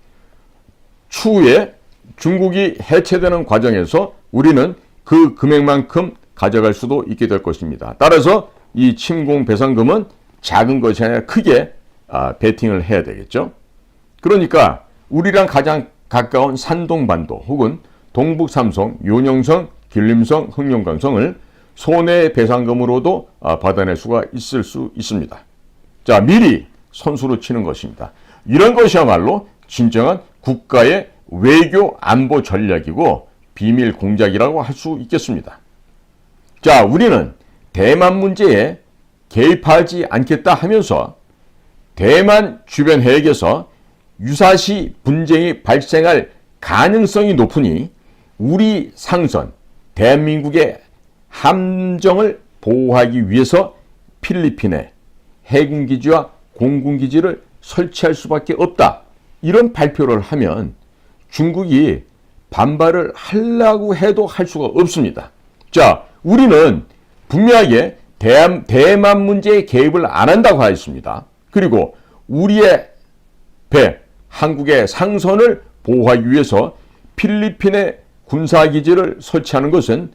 추후에 중국이 해체되는 과정에서 우리는 그 금액만큼 가져갈 수도 있게 될 것입니다. 따라서 이 침공 배상금은 작은 것이 아니라 크게 베팅을 해야 되겠죠. 그러니까 우리랑 가장 가까운 산동반도 혹은 동북삼성, 요령성, 길림성, 흑룡강성을 손해배상금으로도 받아낼 수가 있을 수 있습니다. 자, 미리 선수로 치는 것입니다. 이런 것이야말로 진정한 국가의 외교 안보 전략이고 비밀 공작이라고 할 수 있겠습니다. 자, 우리는 대만 문제에 개입하지 않겠다 하면서 대만 주변 해역에서 유사시 분쟁이 발생할 가능성이 높으니 우리 상선, 대한민국의 함정을 보호하기 위해서 필리핀에 해군기지와 공군기지를 설치할 수밖에 없다. 이런 발표를 하면 중국이 반발을 하려고 해도 할 수가 없습니다. 자, 우리는 분명하게 대만 문제에 개입을 안 한다고 하였습니다. 그리고 우리의 배, 한국의 상선을 보호하기 위해서 필리핀에 군사기지를 설치하는 것은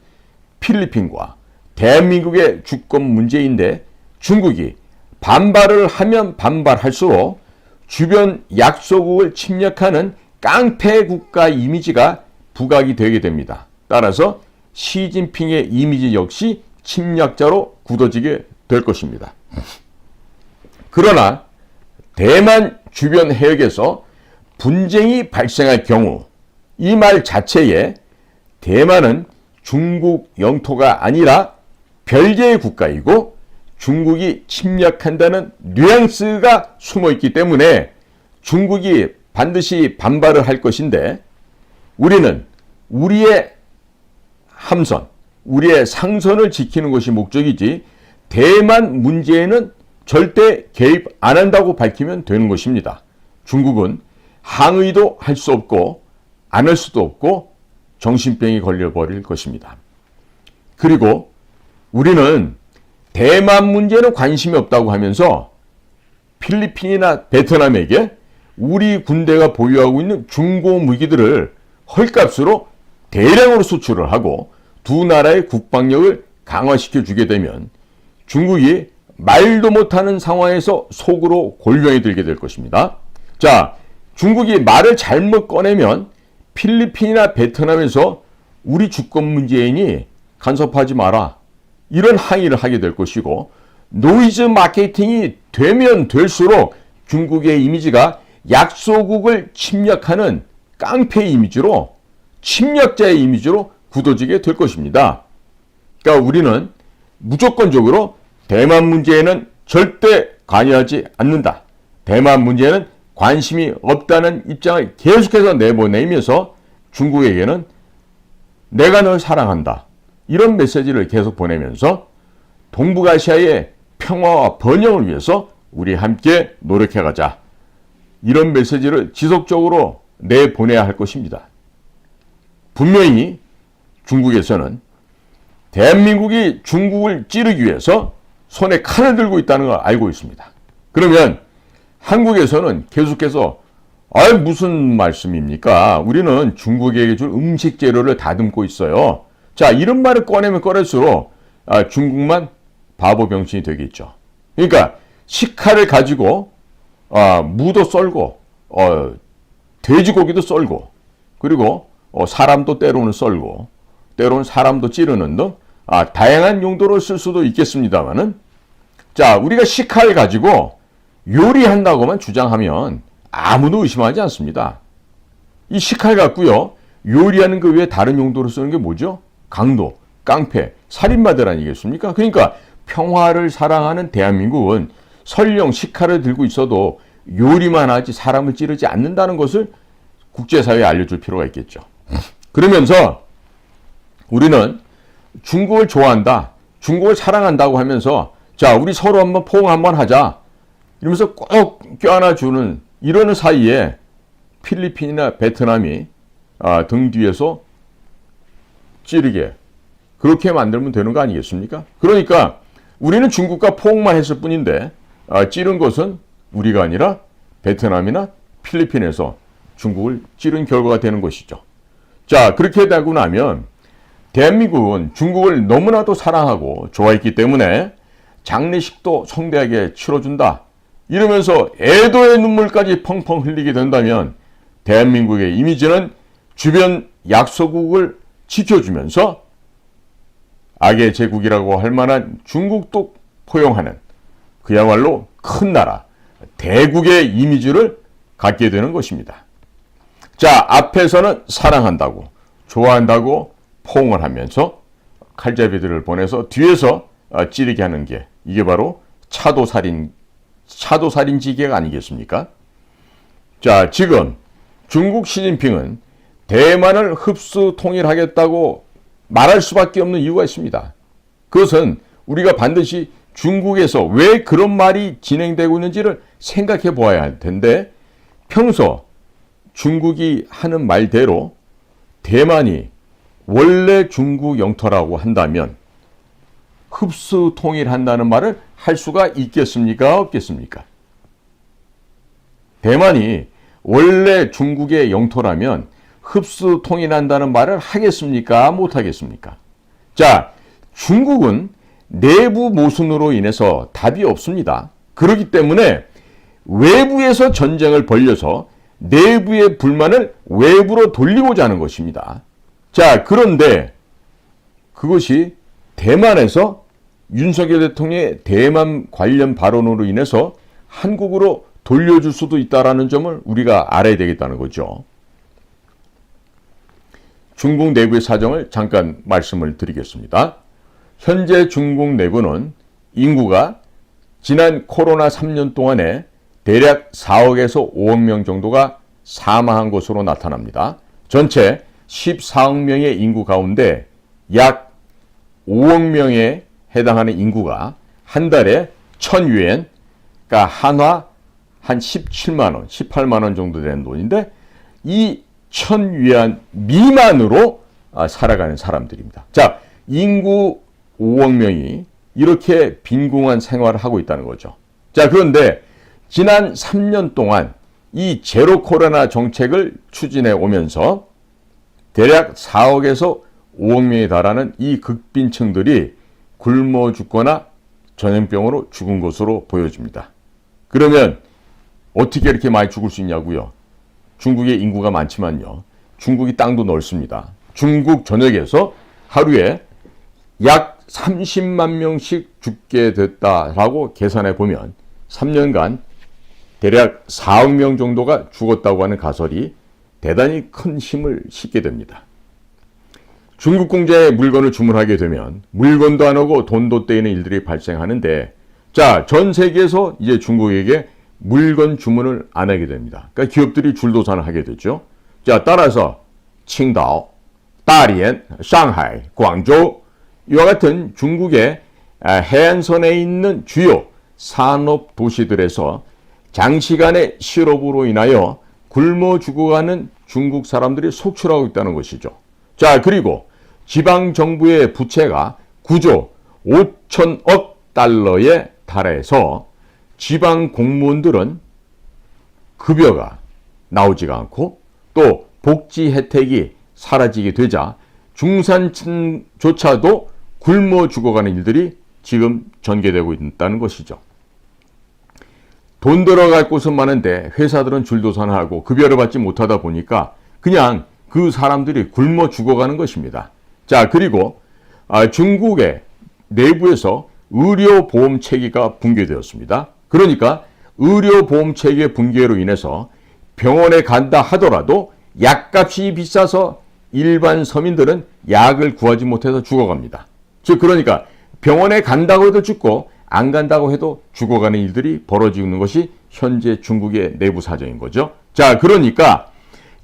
필리핀과 대한민국의 주권 문제인데 중국이 반발을 하면 반발할수록 주변 약소국을 침략하는 깡패 국가 이미지가 부각이 되게 됩니다. 따라서 시진핑의 이미지 역시 침략자로 굳어지게 될 것입니다. 그러나 대만 주변 해역에서 분쟁이 발생할 경우 이 말 자체에 대만은 중국 영토가 아니라 별개의 국가이고 중국이 침략한다는 뉘앙스가 숨어 있기 때문에 중국이 반드시 반발을 할 것인데 우리는 우리의 함선, 우리의 상선을 지키는 것이 목적이지 대만 문제에는 절대 개입 안 한다고 밝히면 되는 것입니다. 중국은 항의도 할 수 없고 안 할 수도 없고 정신병이 걸려버릴 것입니다. 그리고 우리는 대만 문제는 관심이 없다고 하면서 필리핀이나 베트남에게 우리 군대가 보유하고 있는 중고 무기들을 헐값으로 대량으로 수출을 하고 두 나라의 국방력을 강화시켜 주게 되면 중국이 말도 못하는 상황에서 속으로 골병이 들게 될 것입니다. 자, 중국이 말을 잘못 꺼내면 필리핀이나 베트남에서 우리 주권 문재인이 간섭하지 마라, 이런 항의를 하게 될 것이고, 노이즈 마케팅이 되면 될수록 중국의 이미지가 약소국을 침략하는 깡패 이미지로, 침략자의 이미지로 굳어지게 될 것입니다. 그러니까 우리는 무조건적으로 대만 문제에는 절대 관여하지 않는다, 대만 문제에는 관심이 없다는 입장을 계속해서 내보내면서 중국에게는 내가 널 사랑한다, 이런 메시지를 계속 보내면서 동북아시아의 평화와 번영을 위해서 우리 함께 노력해가자, 이런 메시지를 지속적으로 내보내야 할 것입니다. 분명히 중국에서는 대한민국이 중국을 찌르기 위해서 손에 칼을 들고 있다는 걸 알고 있습니다. 그러면 한국에서는 계속해서 무슨 말씀입니까? 우리는 중국에게 줄 음식 재료를 다듬고 있어요. 자, 이런 말을 꺼내면 꺼낼수록 중국만 바보 병신이 되겠죠. 그러니까 식칼을 가지고 무도 썰고 돼지고기도 썰고, 그리고 사람도 때로는 썰고 때로는 사람도 찌르는 등 다양한 용도로 쓸 수도 있겠습니다만은, 자, 우리가 식칼 가지고 요리한다고만 주장하면 아무도 의심하지 않습니다. 이 식칼 갖고요, 요리하는 그 외에 다른 용도로 쓰는 게 뭐죠? 강도, 깡패, 살인마들 아니겠습니까? 그러니까 평화를 사랑하는 대한민국은 설령 식칼을 들고 있어도 요리만 하지 사람을 찌르지 않는다는 것을 국제사회에 알려줄 필요가 있겠죠. 그러면서 우리는 중국을 좋아한다, 중국을 사랑한다고 하면서 자, 우리 서로 한번 포옹 한번 하자, 이러면서 꼭 껴안아주는 이러는 사이에 필리핀이나 베트남이 등 뒤에서 찌르게 그렇게 만들면 되는 거 아니겠습니까? 그러니까 우리는 중국과 포옹만 했을 뿐인데 찌른 것은 우리가 아니라 베트남이나 필리핀에서 중국을 찌른 결과가 되는 것이죠. 자, 그렇게 되고 나면 대한민국은 중국을 너무나도 사랑하고 좋아했기 때문에 장례식도 성대하게 치러준다, 이러면서 애도의 눈물까지 펑펑 흘리게 된다면 대한민국의 이미지는 주변 약소국을 지켜주면서 악의 제국이라고 할 만한 중국도 포용하는 그야말로 큰 나라, 대국의 이미지를 갖게 되는 것입니다. 자, 앞에서는 사랑한다고, 좋아한다고 포옹을 하면서 칼잡이들을 보내서 뒤에서 찌르게 하는 게, 이게 바로 차도살인지계가 아니겠습니까? 자, 지금 중국 시진핑은 대만을 흡수 통일하겠다고 말할 수밖에 없는 이유가 있습니다. 그것은 우리가 반드시 중국에서 왜 그런 말이 진행되고 있는지를 생각해 보아야 할 텐데, 평소 중국이 하는 말대로 대만이 원래 중국 영토라고 한다면 흡수 통일한다는 말을 할 수가 있겠습니까? 없겠습니까? 대만이 원래 중국의 영토라면 흡수 통일한다는 말을 하겠습니까? 못하겠습니까? 자, 중국은 내부 모순으로 인해서 답이 없습니다. 그렇기 때문에 외부에서 전쟁을 벌여서 내부의 불만을 외부로 돌리고자 하는 것입니다. 자, 그런데 그것이 대만에서 윤석열 대통령의 대만 관련 발언으로 인해서 한국으로 돌려줄 수도 있다는 점을 우리가 알아야 되겠다는 거죠. 중국 내부의 사정을 잠깐 말씀을 드리겠습니다. 현재 중국 내부는 인구가 지난 코로나 3년 동안에 대략 4억에서 5억 명 정도가 사망한 것으로 나타납니다. 전체 14억 명의 인구 가운데 약 5억 명에 해당하는 인구가 한 달에 1,000유엔, 그러니까 한화 한 17만 원, 18만 원 정도 되는 돈인데 이 1,000유엔 미만으로 살아가는 사람들입니다. 자, 인구 5억 명이 이렇게 빈궁한 생활을 하고 있다는 거죠. 자, 그런데 지난 3년 동안 이 제로 코로나 정책을 추진해 오면서 대략 4억에서 5억 명에 달하는 이 극빈층들이 굶어 죽거나 전염병으로 죽은 것으로 보여집니다. 그러면 어떻게 이렇게 많이 죽을 수 있냐고요? 중국의 인구가 많지만요. 중국이 땅도 넓습니다. 중국 전역에서 하루에 약 30만 명씩 죽게 됐다라고 계산해 보면 3년간 대략 4억 명 정도가 죽었다고 하는 가설이 대단히 큰 힘을 싣게 됩니다. 중국 공장에 물건을 주문하게 되면 물건도 안 오고 돈도 떼이는 일들이 발생하는데, 자, 전 세계에서 이제 중국에게 물건 주문을 안 하게 됩니다. 그러니까 기업들이 줄도산을 하게 되죠. 자, 따라서 칭다오, 다리엔, 상하이, 광저우 이와 같은 중국의 해안선에 있는 주요 산업 도시들에서 장시간의 실업으로 인하여 굶어 죽어가는 중국 사람들이 속출하고 있다는 것이죠. 자, 그리고 지방정부의 부채가 9조 5천억 달러에 달해서 지방 공무원들은 급여가 나오지가 않고 또 복지 혜택이 사라지게 되자 중산층조차도 굶어 죽어가는 일들이 지금 전개되고 있다는 것이죠. 돈 들어갈 곳은 많은데 회사들은 줄도산을 하고 급여를 받지 못하다 보니까 그냥 그 사람들이 굶어 죽어가는 것입니다. 자, 그리고 중국의 내부에서 의료보험 체계가 붕괴되었습니다. 그러니까 의료보험 체계 붕괴로 인해서 병원에 간다 하더라도 약값이 비싸서 일반 서민들은 약을 구하지 못해서 죽어갑니다. 즉, 그러니까 병원에 간다고 해도 죽고 안 간다고 해도 죽어가는 일들이 벌어지고 있는 것이 현재 중국의 내부 사정인 거죠. 자, 그러니까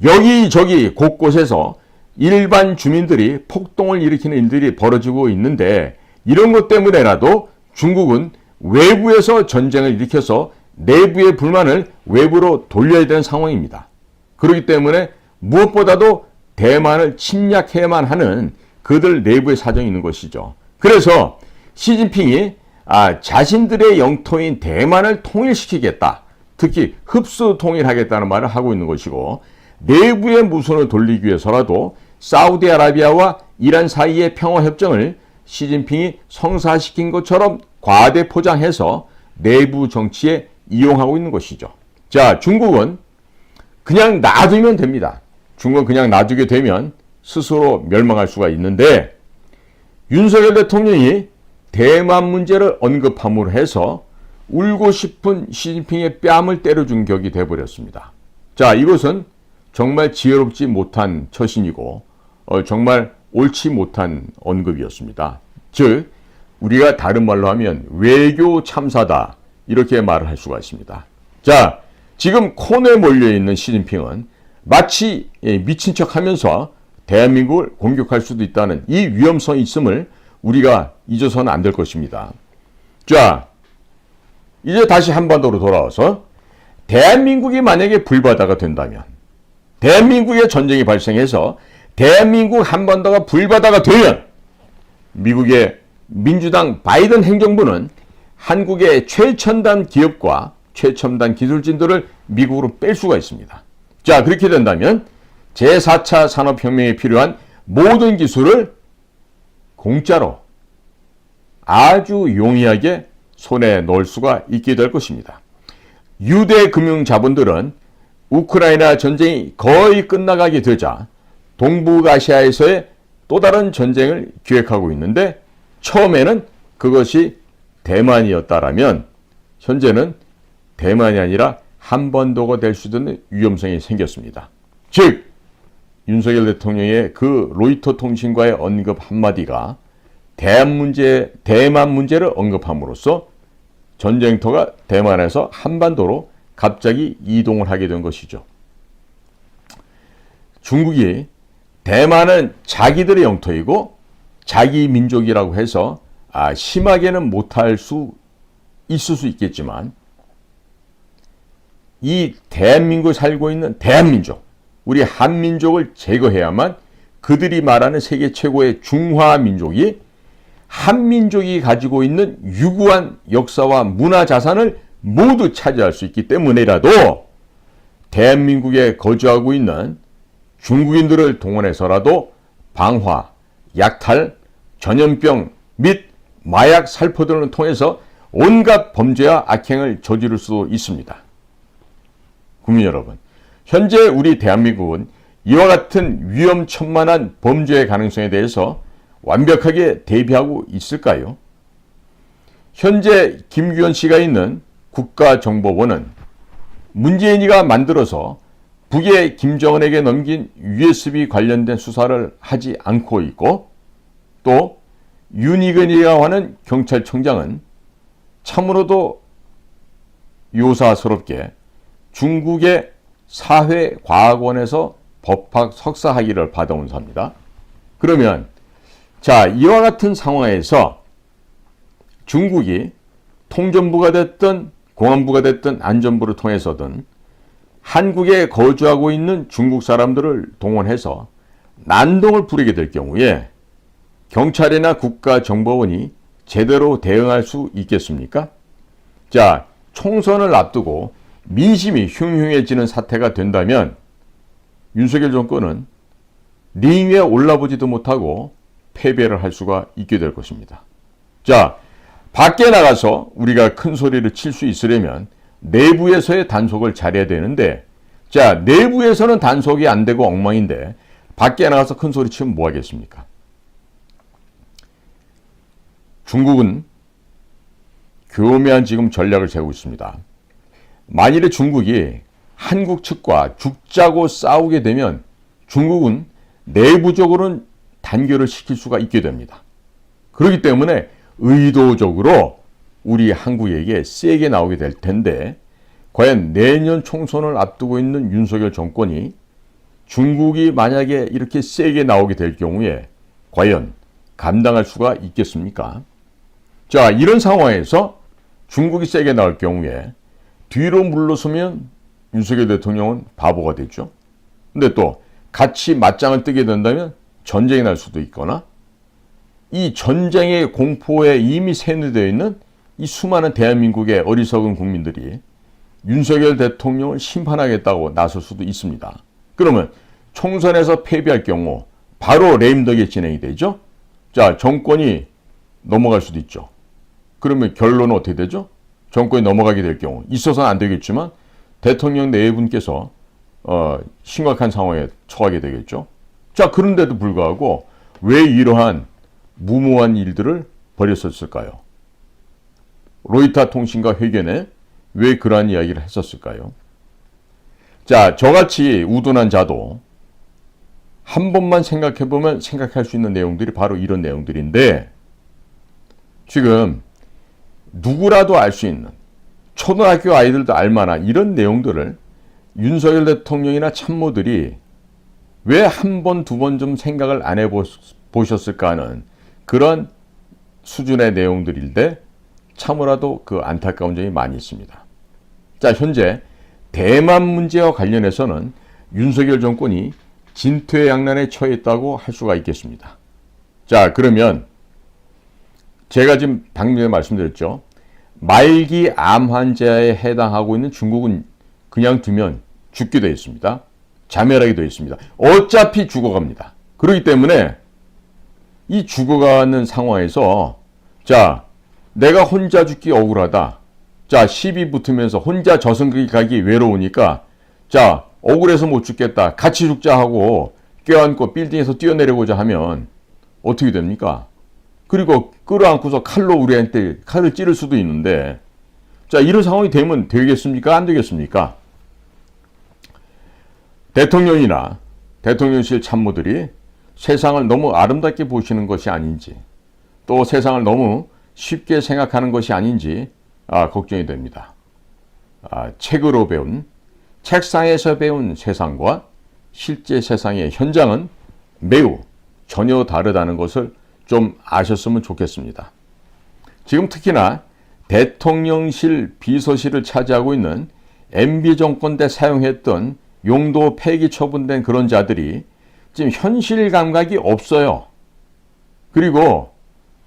여기저기 곳곳에서 일반 주민들이 폭동을 일으키는 일들이 벌어지고 있는데, 이런 것 때문에라도 중국은 외부에서 전쟁을 일으켜서 내부의 불만을 외부로 돌려야 되는 상황입니다. 그렇기 때문에 무엇보다도 대만을 침략해야만 하는 그들 내부의 사정이 있는 것이죠. 그래서 시진핑이 자신들의 영토인 대만을 통일시키겠다, 특히 흡수 통일하겠다는 말을 하고 있는 것이고, 내부의 무선을 돌리기 위해서라도 사우디아라비아와 이란 사이의 평화협정을 시진핑이 성사시킨 것처럼 과대 포장해서 내부 정치에 이용하고 있는 것이죠. 자, 중국은 그냥 놔두면 됩니다. 중국은 그냥 놔두게 되면 스스로 멸망할 수가 있는데, 윤석열 대통령이 대만 문제를 언급함으로 해서 울고 싶은 시진핑의 뺨을 때려준 격이 돼버렸습니다. 자, 이것은 정말 지혜롭지 못한 처신이고 정말 옳지 못한 언급이었습니다. 즉, 우리가 다른 말로 하면 외교 참사다, 이렇게 말을 할 수가 있습니다. 자, 지금 코너에 몰려있는 시진핑은 마치 미친 척하면서 대한민국을 공격할 수도 있다는 이 위험성이 있음을 우리가 잊어서는 안 될 것입니다. 자, 이제 다시 한반도로 돌아와서 대한민국이 만약에 불바다가 된다면, 대한민국에 전쟁이 발생해서 대한민국 한반도가 불바다가 되면 미국의 민주당 바이든 행정부는 한국의 최첨단 기업과 최첨단 기술진들을 미국으로 뺄 수가 있습니다. 자, 그렇게 된다면 제4차 산업혁명에 필요한 모든 기술을 공짜로 아주 용이하게 손에 넣을 수가 있게 될 것입니다. 유대 금융 자본들은 우크라이나 전쟁이 거의 끝나가게 되자 동북아시아에서의 또 다른 전쟁을 기획하고 있는데, 처음에는 그것이 대만이었다라면 현재는 대만이 아니라 한반도가 될 수 있는 위험성이 생겼습니다. 즉, 윤석열 대통령의 그 로이터 통신과의 언급 한마디가 대만 문제를 언급함으로써 전쟁터가 대만에서 한반도로 갑자기 이동을 하게 된 것이죠. 중국이 대만은 자기들의 영토이고 자기 민족이라고 해서 심하게는 못할 수 있을 수 있겠지만, 이 대한민국에 살고 있는 대한민족, 우리 한민족을 제거해야만 그들이 말하는 세계 최고의 중화민족이 한민족이 가지고 있는 유구한 역사와 문화 자산을 모두 차지할 수 있기 때문이라도 대한민국에 거주하고 있는 중국인들을 동원해서라도 방화, 약탈, 전염병 및 마약 살포들을 통해서 온갖 범죄와 악행을 저지를 수도 있습니다. 국민 여러분, 현재 우리 대한민국은 이와 같은 위험천만한 범죄의 가능성에 대해서 완벽하게 대비하고 있을까요? 현재 김규현 씨가 있는 국가정보원은 문재인이가 만들어서 북의 김정은에게 넘긴 USB 관련된 수사를 하지 않고 있고, 또 윤희근이라고 하는 경찰청장은 참으로도 요사스럽게 중국의 사회과학원에서 법학 석사 학위를 받아온 사입니다. 그러면 이와 같은 상황에서 중국이 통전부가 됐든 공안부가 됐든 안전부를 통해서든 한국에 거주하고 있는 중국 사람들을 동원해서 난동을 부리게 될 경우에 경찰이나 국가정보원이 제대로 대응할 수 있겠습니까? 총선을 앞두고 민심이 흉흉해지는 사태가 된다면 윤석열 정권은 링 위에 올라보지도 못하고 패배를 할 수가 있게 될 것입니다. 밖에 나가서 우리가 큰 소리를 칠 수 있으려면 내부에서의 단속을 잘해야 되는데, 내부에서는 단속이 안 되고 엉망인데 밖에 나가서 큰 소리 치면 뭐 하겠습니까? 중국은 교묘한 지금 전략을 세우고 있습니다. 만일에 중국이 한국 측과 죽자고 싸우게 되면 중국은 내부적으로는 단결을 시킬 수가 있게 됩니다. 그렇기 때문에 의도적으로 우리 한국에게 세게 나오게 될 텐데, 과연 내년 총선을 앞두고 있는 윤석열 정권이 중국이 만약에 이렇게 세게 나오게 될 경우에 과연 감당할 수가 있겠습니까? 이런 상황에서 중국이 세게 나올 경우에 뒤로 물러서면 윤석열 대통령은 바보가 되죠. 근데 또 같이 맞짱을 뜨게 된다면 전쟁이 날 수도 있거나, 이 전쟁의 공포에 이미 세뇌되어 있는 이 수많은 대한민국의 어리석은 국민들이 윤석열 대통령을 심판하겠다고 나설 수도 있습니다. 그러면 총선에서 패배할 경우 바로 레임덕에 진행이 되죠. 정권이 넘어갈 수도 있죠. 그러면 결론은 어떻게 되죠? 정권이 넘어가게 될 경우, 있어서는 안 되겠지만 대통령 내분께서 심각한 상황에 처하게 되겠죠. 그런데도 불구하고 왜 이러한 무모한 일들을 벌였었을까요? 로이터 통신과 회견에 왜 그러한 이야기를 했었을까요? 저같이 우둔한 자도 한 번만 생각해보면 생각할 수 있는 내용들이 바로 이런 내용들인데, 지금 누구라도 알 수 있는, 초등학교 아이들도 알만한 이런 내용들을 윤석열 대통령이나 참모들이 왜 한 번, 두 번 좀 생각을 안 해보셨을까 하는 그런 수준의 내용들인데 참으로도 그 안타까운 점이 많이 있습니다. 현재 대만 문제와 관련해서는 윤석열 정권이 진퇴양난에 처해 있다고 할 수가 있겠습니다. 그러면 제가 지금 방금 전에 말씀드렸죠. 말기 암 환자에 해당하고 있는 중국은 그냥 두면 죽게 되어 있습니다. 자멸하게 되어 있습니다. 어차피 죽어갑니다. 그렇기 때문에 이 죽어가는 상황에서 내가 혼자 죽기 억울하다. 자, 시비 붙으면서 혼자 저승 가기 외로우니까 자, 억울해서 못 죽겠다. 같이 죽자 하고 껴안고 빌딩에서 뛰어내려고자 하면 어떻게 됩니까? 그리고 끌어안고서 칼로 우리한테 칼을 찌를 수도 있는데 자, 이런 상황이 되면 되겠습니까? 안 되겠습니까? 대통령이나 대통령실 참모들이 세상을 너무 아름답게 보시는 것이 아닌지 또 세상을 너무 쉽게 생각하는 것이 아닌지 걱정이 됩니다. 책으로 배운, 책상에서 배운 세상과 실제 세상의 현장은 매우 전혀 다르다는 것을 좀 아셨으면 좋겠습니다. 지금 특히나 대통령실 비서실을 차지하고 있는 MB 정권 때 사용했던 용도 폐기 처분된 그런 자들이 지금 현실 감각이 없어요. 그리고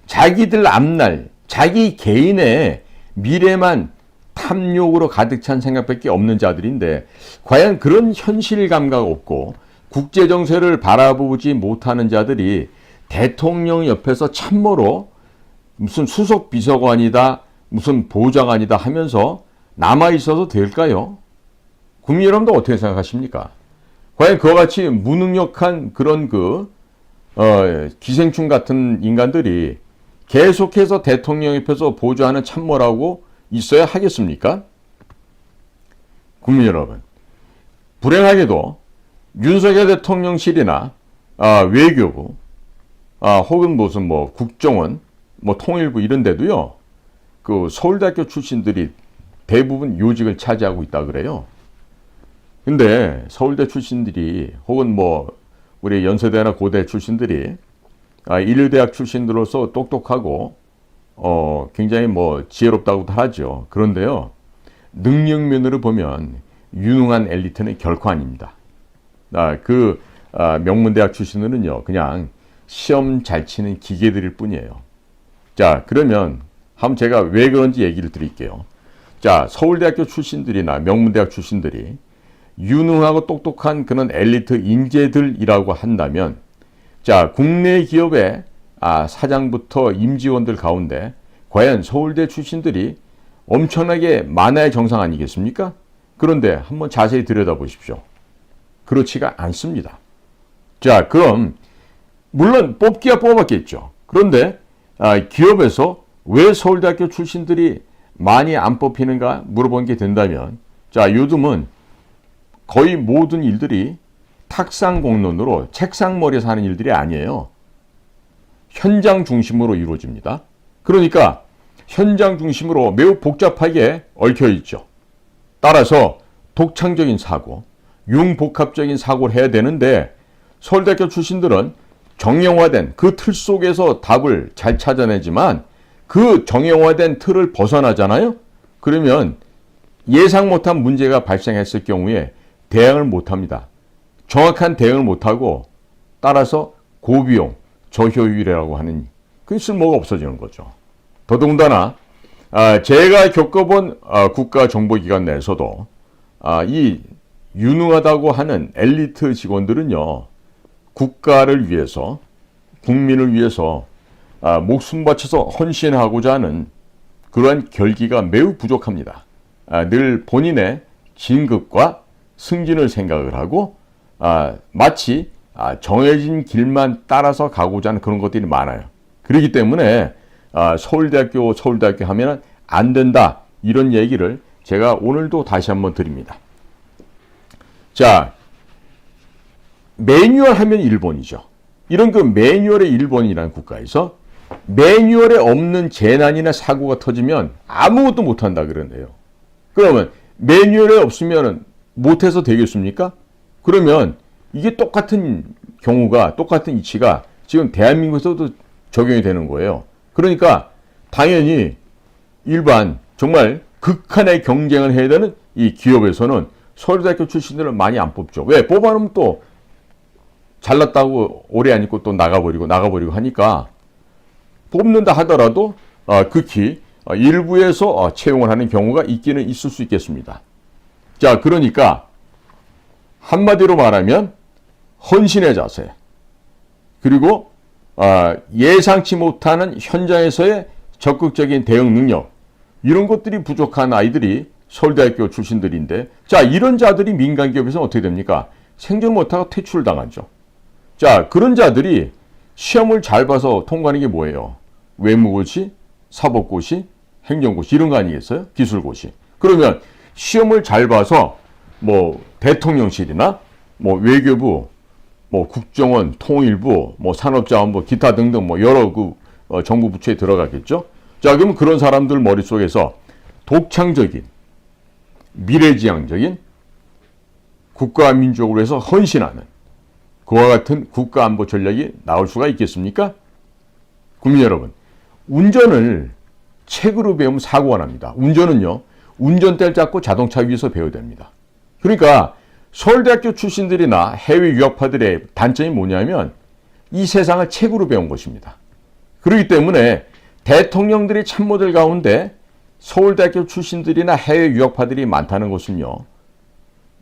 자기들 앞날, 자기 개인의 미래만 탐욕으로 가득 찬 생각밖에 없는 자들인데 과연 그런 현실 감각 없고 국제 정세를 바라보지 못하는 자들이 대통령 옆에서 참모로 무슨 수석 비서관이다, 무슨 보좌관이다 하면서 남아있어도 될까요? 국민 여러분도 어떻게 생각하십니까? 과연 그와 같이 무능력한 그런 기생충 같은 인간들이 계속해서 대통령 옆에서 보좌하는 참모라고 있어야 하겠습니까? 국민 여러분, 불행하게도 윤석열 대통령실이나 외교부 혹은 무슨 국정원, 통일부 이런 데도요, 그 서울대학교 출신들이 대부분 요직을 차지하고 있다 그래요. 근데 서울대 출신들이 혹은 우리 연세대나 고대 출신들이 인류대학 출신들로서 똑똑하고 굉장히 지혜롭다고도 하죠. 그런데요, 능력면으로 보면 유능한 엘리트는 결코 아닙니다. 명문대학 출신들은요, 그냥 시험 잘 치는 기계들일 뿐이에요. 자, 그러면 한번 제가 왜 그런지 얘기를 드릴게요. 자, 서울대학교 출신들이나 명문대학 출신들이 유능하고 똑똑한 그런 엘리트 인재들이라고 한다면, 자, 국내 기업의 사장부터 임직원들 가운데 과연 서울대 출신들이 엄청나게 많아야 정상 아니겠습니까? 그런데 한번 자세히 들여다보십시오. 그렇지가 않습니다. 자, 그럼 물론 뽑기야 뽑았겠죠. 그런데 기업에서 왜 서울대학교 출신들이 많이 안 뽑히는가 물어본 게 된다면, 자, 요즘은 거의 모든 일들이 탁상 공론으로 책상머리에 사는 일들이 아니에요. 현장 중심으로 이루어집니다. 그러니까 현장 중심으로 매우 복잡하게 얽혀 있죠. 따라서 독창적인 사고, 융복합적인 사고를 해야 되는데 서울대학교 출신들은 정형화된 그 틀 속에서 답을 잘 찾아내지만 그 정형화된 틀을 벗어나잖아요. 그러면 예상 못한 문제가 발생했을 경우에 대응을 못합니다. 정확한 대응을 못하고 따라서 고비용, 저효율이라고 하는 그 쓸모가 없어지는 거죠. 더더군다나 제가 겪어본 국가정보기관 내에서도 이 유능하다고 하는 엘리트 직원들은요, 국가를 위해서, 국민을 위해서 목숨 바쳐서 헌신하고자 하는 그러한 결기가 매우 부족합니다. 늘 본인의 진급과 승진을 생각을 하고 마치 정해진 길만 따라서 가고자 하는 그런 것들이 많아요. 그렇기 때문에 서울대학교 하면 안 된다, 이런 얘기를 제가 오늘도 다시 한번 드립니다. 자, 매뉴얼 하면 일본이죠. 이런 그 매뉴얼의 일본이라는 국가에서 매뉴얼에 없는 재난이나 사고가 터지면 아무것도 못한다 그러네요. 그러면 매뉴얼에 없으면 못해서 되겠습니까? 그러면 이게 똑같은 경우가, 똑같은 이치가 지금 대한민국에서도 적용이 되는 거예요. 그러니까 당연히 일반 정말 극한의 경쟁을 해야 되는 이 기업에서는 서울대학교 출신들을 많이 안 뽑죠. 왜? 뽑아놓으면 또 잘났다고 오래 안 있고 또 나가버리고 하니까 뽑는다 하더라도 극히 일부에서 채용을 하는 경우가 있기는 있을 수 있겠습니다. 자, 그러니까 한마디로 말하면 헌신의 자세, 그리고 예상치 못하는 현장에서의 적극적인 대응 능력, 이런 것들이 부족한 아이들이 서울대학교 출신들인데, 자, 이런 자들이 민간 기업에서 어떻게 됩니까? 생존 못하고 퇴출당하죠. 자, 그런 자들이 시험을 잘 봐서 통과하는 게 뭐예요? 외무고시, 사법고시, 행정고시 이런 거 아니겠어요? 기술고시. 그러면 시험을 잘 봐서 뭐 대통령실이나 뭐 외교부, 뭐 국정원, 통일부, 뭐 산업자원부, 기타 등등 뭐 여러 정부 부처에 들어가겠죠. 자, 그러면 그런 사람들 머릿속에서 독창적인, 미래지향적인 국가 민족을 위해서 헌신하는 그와 같은 국가안보 전략이 나올 수가 있겠습니까? 국민 여러분, 운전을 책으로 배우면 사고가 납니다. 운전은요, 운전대를 잡고 자동차 위에서 배워야 됩니다. 그러니까 서울대학교 출신들이나 해외 유학파들의 단점이 뭐냐면 이 세상을 책으로 배운 것입니다. 그렇기 때문에 대통령들의 참모들 가운데 서울대학교 출신들이나 해외 유학파들이 많다는 것은요,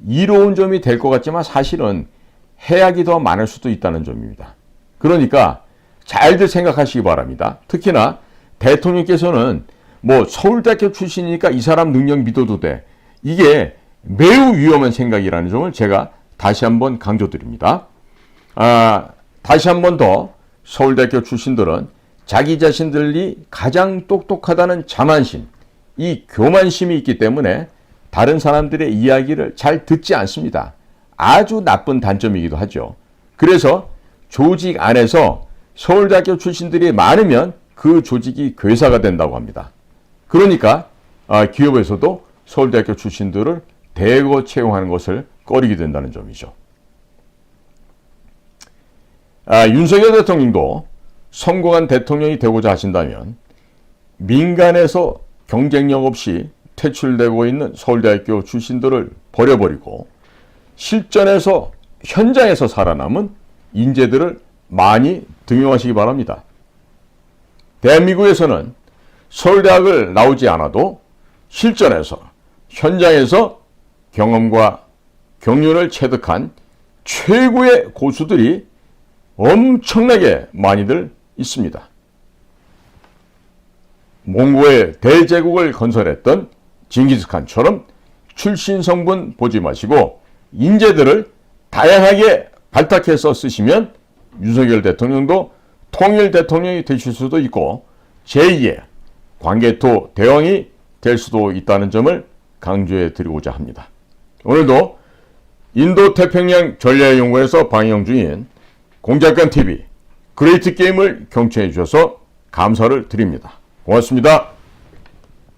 이로운 점이 될 것 같지만 사실은 해악이 더 많을 수도 있다는 점입니다. 그러니까 잘들 생각하시기 바랍니다. 특히나 대통령께서는 뭐 서울대학교 출신이니까 이 사람 능력 믿어도 돼. 이게 매우 위험한 생각이라는 점을 제가 다시 한번 강조드립니다. 다시 한번 더 서울대학교 출신들은 자기 자신들이 가장 똑똑하다는 자만심, 이 교만심이 있기 때문에 다른 사람들의 이야기를 잘 듣지 않습니다. 아주 나쁜 단점이기도 하죠. 그래서 조직 안에서 서울대학교 출신들이 많으면 그 조직이 괴사가 된다고 합니다. 그러니까 기업에서도 서울대학교 출신들을 대거 채용하는 것을 꺼리게 된다는 점이죠. 윤석열 대통령도 성공한 대통령이 되고자 하신다면 민간에서 경쟁력 없이 퇴출되고 있는 서울대학교 출신들을 버려버리고 실전에서 현장에서 살아남은 인재들을 많이 등용하시기 바랍니다. 대한민국에서는 서울대학을 나오지 않아도 실전에서 현장에서 경험과 경륜을 체득한 최고의 고수들이 엄청나게 많이들 있습니다. 몽고의 대제국을 건설했던 징기스칸처럼 출신 성분 보지 마시고 인재들을 다양하게 발탁해서 쓰시면 윤석열 대통령도 통일 대통령이 되실 수도 있고 제2의 광개토 대왕이 될 수도 있다는 점을 강조해 드리고자 합니다. 오늘도 인도태평양 전략연구원에서 방영 중인 공작관TV 그레이트 게임을 경청해 주셔서 감사를 드립니다. 고맙습니다.